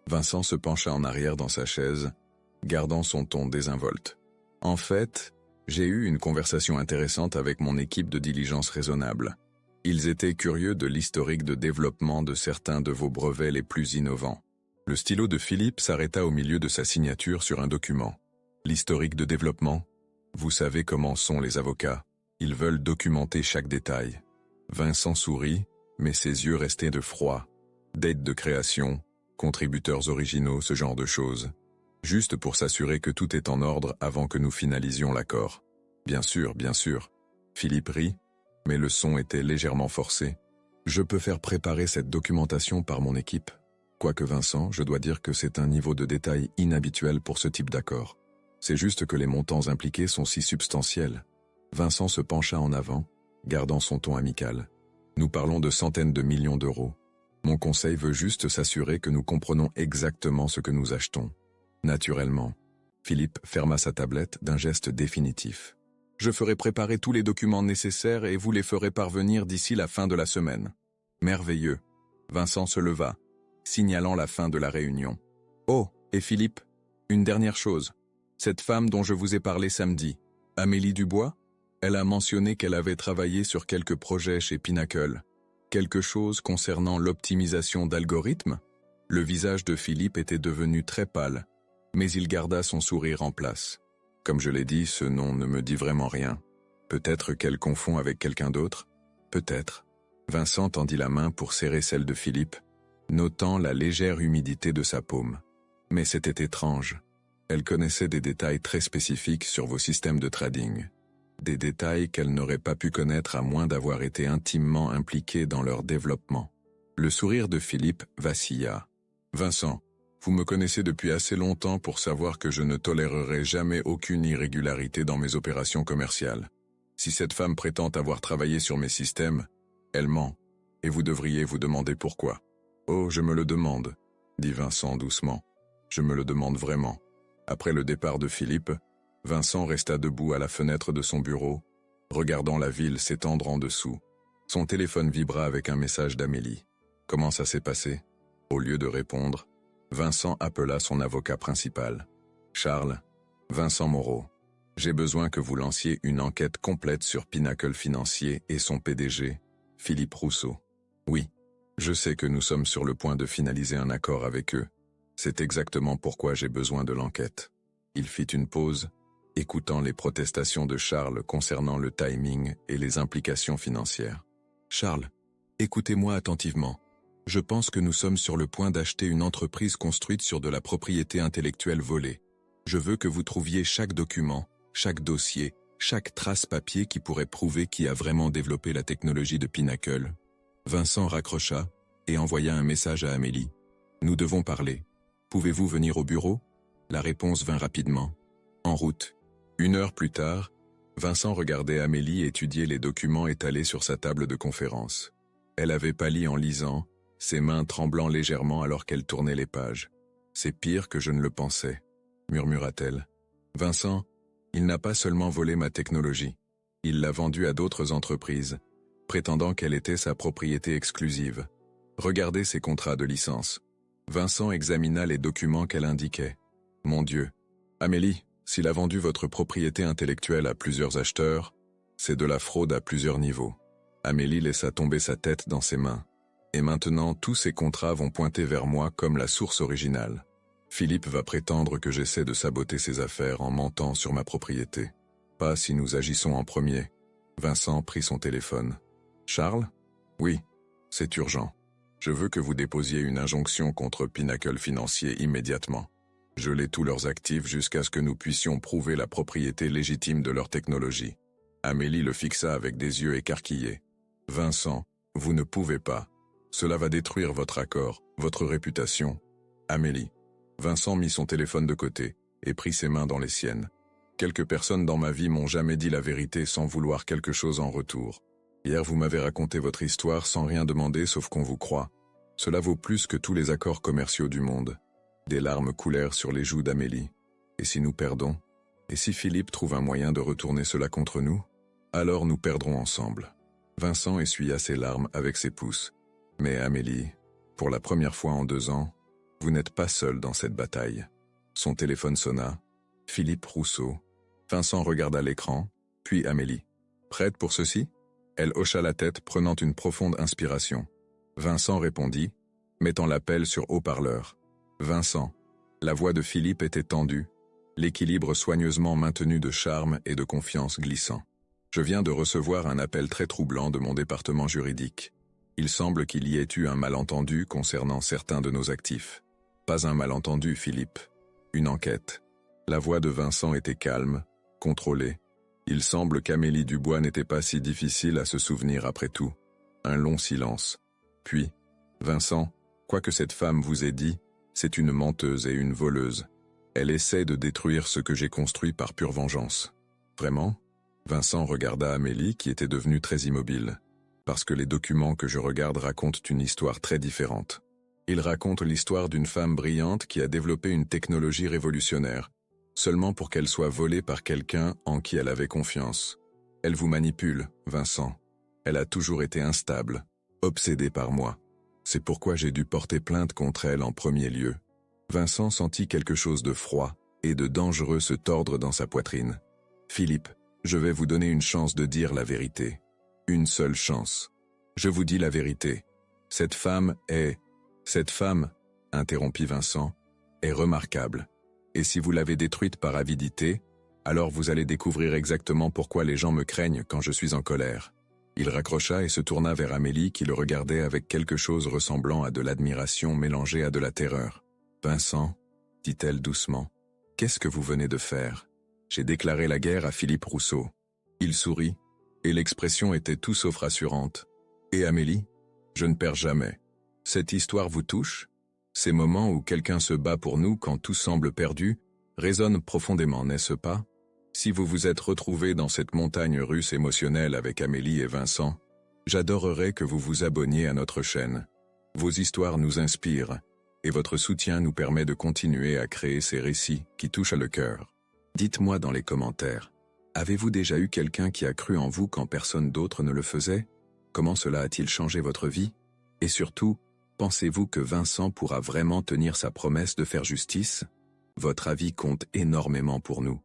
Speaker 1: Vincent se pencha en arrière dans sa chaise, gardant son ton désinvolte. « En fait, j'ai eu une conversation intéressante avec mon équipe de diligence raisonnable. Ils étaient curieux de l'historique de développement de certains de vos brevets les plus innovants. » Le stylo de Philippe s'arrêta au milieu de sa signature sur un document. « L'historique de développement ? Vous savez comment sont les avocats. Ils veulent documenter chaque détail. » Vincent sourit, mais ses yeux restaient de froid. « Date de création, contributeurs originaux, ce genre de choses. Juste pour s'assurer que tout est en ordre avant que nous finalisions l'accord. » « Bien sûr, bien sûr. » Philippe rit, mais le son était légèrement forcé. « Je peux faire préparer cette documentation par mon équipe. Quoique Vincent, je dois dire que c'est un niveau de détail inhabituel pour ce type d'accord. C'est juste que les montants impliqués sont si substantiels. » Vincent se pencha en avant, gardant son ton amical. « Nous parlons de centaines de millions d'euros. Mon conseil veut juste s'assurer que nous comprenons exactement ce que nous achetons. » Naturellement, Philippe ferma sa tablette d'un geste définitif. « Je ferai préparer tous les documents nécessaires et vous les ferez parvenir d'ici la fin de la semaine. » Merveilleux. Vincent se leva, signalant la fin de la réunion. « Oh, et Philippe, une dernière chose. Cette femme dont je vous ai parlé samedi, Amélie Dubois? Elle a mentionné qu'elle avait travaillé sur quelques projets chez Pinnacle. Quelque chose concernant l'optimisation d'algorithmes? Le visage de Philippe était devenu très pâle, mais il garda son sourire en place. Comme je l'ai dit, ce nom ne me dit vraiment rien. Peut-être qu'elle confond avec quelqu'un d'autre? Peut-être. Vincent tendit la main pour serrer celle de Philippe, notant la légère humidité de sa paume. Mais c'était étrange. Elle connaissait des détails très spécifiques sur vos systèmes de trading. Des détails qu'elle n'aurait pas pu connaître à moins d'avoir été intimement impliquée dans leur développement. Le sourire de Philippe vacilla. « Vincent, vous me connaissez depuis assez longtemps pour savoir que je ne tolérerai jamais aucune irrégularité dans mes opérations commerciales. Si cette femme prétend avoir travaillé sur mes systèmes, elle ment, et vous devriez vous demander pourquoi. » « Oh, je me le demande, » dit Vincent doucement. « Je me le demande vraiment. » Après le départ de Philippe, Vincent resta debout à la fenêtre de son bureau, regardant la ville s'étendre en dessous. Son téléphone vibra avec un message d'Amélie. Comment ça s'est passé? Au lieu de répondre, Vincent appela son avocat principal. Charles, Vincent Moreau, j'ai besoin que vous lanciez une enquête complète sur Pinnacle Financier et son PDG, Philippe Rousseau. Oui, je sais que nous sommes sur le point de finaliser un accord avec eux. C'est exactement pourquoi j'ai besoin de l'enquête. Il fit une pause, écoutant les protestations de Charles concernant le timing et les implications financières. Charles, écoutez-moi attentivement. Je pense que nous sommes sur le point d'acheter une entreprise construite sur de la propriété intellectuelle volée. Je veux que vous trouviez chaque document, chaque dossier, chaque trace papier qui pourrait prouver qui a vraiment développé la technologie de Pinnacle. Vincent raccrocha et envoya un message à Amélie. Nous devons parler. Pouvez-vous venir au bureau? La réponse vint rapidement. En route. 1 heure plus tard, Vincent regardait Amélie étudier les documents étalés sur sa table de conférence. Elle avait pâli en lisant, ses mains tremblant légèrement alors qu'elle tournait les pages. « C'est pire que je ne le pensais », murmura-t-elle. « Vincent, il n'a pas seulement volé ma technologie. Il l'a vendue à d'autres entreprises, prétendant qu'elle était sa propriété exclusive. Regardez ses contrats de licence. » Vincent examina les documents qu'elle indiquait. « Mon Dieu. Amélie, s'il a vendu votre propriété intellectuelle à plusieurs acheteurs, c'est de la fraude à plusieurs niveaux. » Amélie laissa tomber sa tête dans ses mains. « Et maintenant, tous ces contrats vont pointer vers moi comme la source originale. Philippe va prétendre que j'essaie de saboter ses affaires en mentant sur ma propriété. Pas si nous agissons en premier. » Vincent prit son téléphone. « Charles? Oui, c'est urgent. Je veux que vous déposiez une injonction contre Pinnacle Financier immédiatement. Gelez tous leurs actifs jusqu'à ce que nous puissions prouver la propriété légitime de leur technologie. » Amélie le fixa avec des yeux écarquillés. « Vincent, vous ne pouvez pas. Cela va détruire votre accord, votre réputation. » Amélie. Vincent mit son téléphone de côté et prit ses mains dans les siennes. « Quelques personnes dans ma vie m'ont jamais dit la vérité sans vouloir quelque chose en retour. Hier vous m'avez raconté votre histoire sans rien demander sauf qu'on vous croit. Cela vaut plus que tous les accords commerciaux du monde. » Des larmes coulèrent sur les joues d'Amélie. « Et si nous perdons? Et si Philippe trouve un moyen de retourner cela contre nous? Alors nous perdrons ensemble. » Vincent essuya ses larmes avec ses pouces. « Mais Amélie, pour la première fois en 2 ans, vous n'êtes pas seule dans cette bataille. » Son téléphone sonna. Philippe Rousseau. Vincent regarda l'écran, puis Amélie. « Prête pour ceci ?» Elle hocha la tête, prenant une profonde inspiration. Vincent répondit, mettant l'appel sur haut-parleur. « Vincent. » La voix de Philippe était tendue, l'équilibre soigneusement maintenu de charme et de confiance glissant. « Je viens de recevoir un appel très troublant de mon département juridique. Il semble qu'il y ait eu un malentendu concernant certains de nos actifs. » Pas un malentendu, Philippe. Une enquête. La voix de Vincent était calme, contrôlée. Il semble qu'Amélie Dubois n'était pas si difficile à se souvenir après tout. Un long silence. Puis, Vincent, quoi que cette femme vous ait dit, c'est une menteuse et une voleuse. Elle essaie de détruire ce que j'ai construit par pure vengeance. Vraiment? Vincent regarda Amélie qui était devenue très immobile. Parce que les documents que je regarde racontent une histoire très différente. Ils racontent l'histoire d'une femme brillante qui a développé une technologie révolutionnaire, seulement pour qu'elle soit volée par quelqu'un en qui elle avait confiance. Elle vous manipule, Vincent. Elle a toujours été instable, obsédée par moi. C'est pourquoi j'ai dû porter plainte contre elle en premier lieu. Vincent sentit quelque chose de froid et de dangereux se tordre dans sa poitrine. Philippe, Je vais vous donner une chance de dire la vérité. Une seule chance. Je vous dis la vérité. Cette femme, interrompit Vincent, est remarquable. Et si vous l'avez détruite par avidité, alors vous allez découvrir exactement pourquoi les gens me craignent quand je suis en colère. Il raccrocha et se tourna vers Amélie qui le regardait avec quelque chose ressemblant à de l'admiration mélangée à de la terreur. « Vincent, dit-elle doucement, qu'est-ce que vous venez de faire ? J'ai déclaré la guerre à Philippe Rousseau. » Il sourit, et l'expression était tout sauf rassurante. « Et Amélie, je ne perds jamais. Cette histoire vous touche ? Ces moments où quelqu'un se bat pour nous quand tout semble perdu résonnent profondément, n'est-ce pas ? Si vous vous êtes retrouvés dans cette montagne russe émotionnelle avec Amélie et Vincent, j'adorerais que vous vous abonniez à notre chaîne. Vos histoires nous inspirent, et votre soutien nous permet de continuer à créer ces récits qui touchent le cœur. Dites-moi dans les commentaires, avez-vous déjà eu quelqu'un qui a cru en vous quand personne d'autre ne le faisait ? Comment cela a-t-il changé votre vie ? Et surtout, pensez-vous que Vincent pourra vraiment tenir sa promesse de faire justice ? Votre avis compte énormément pour nous.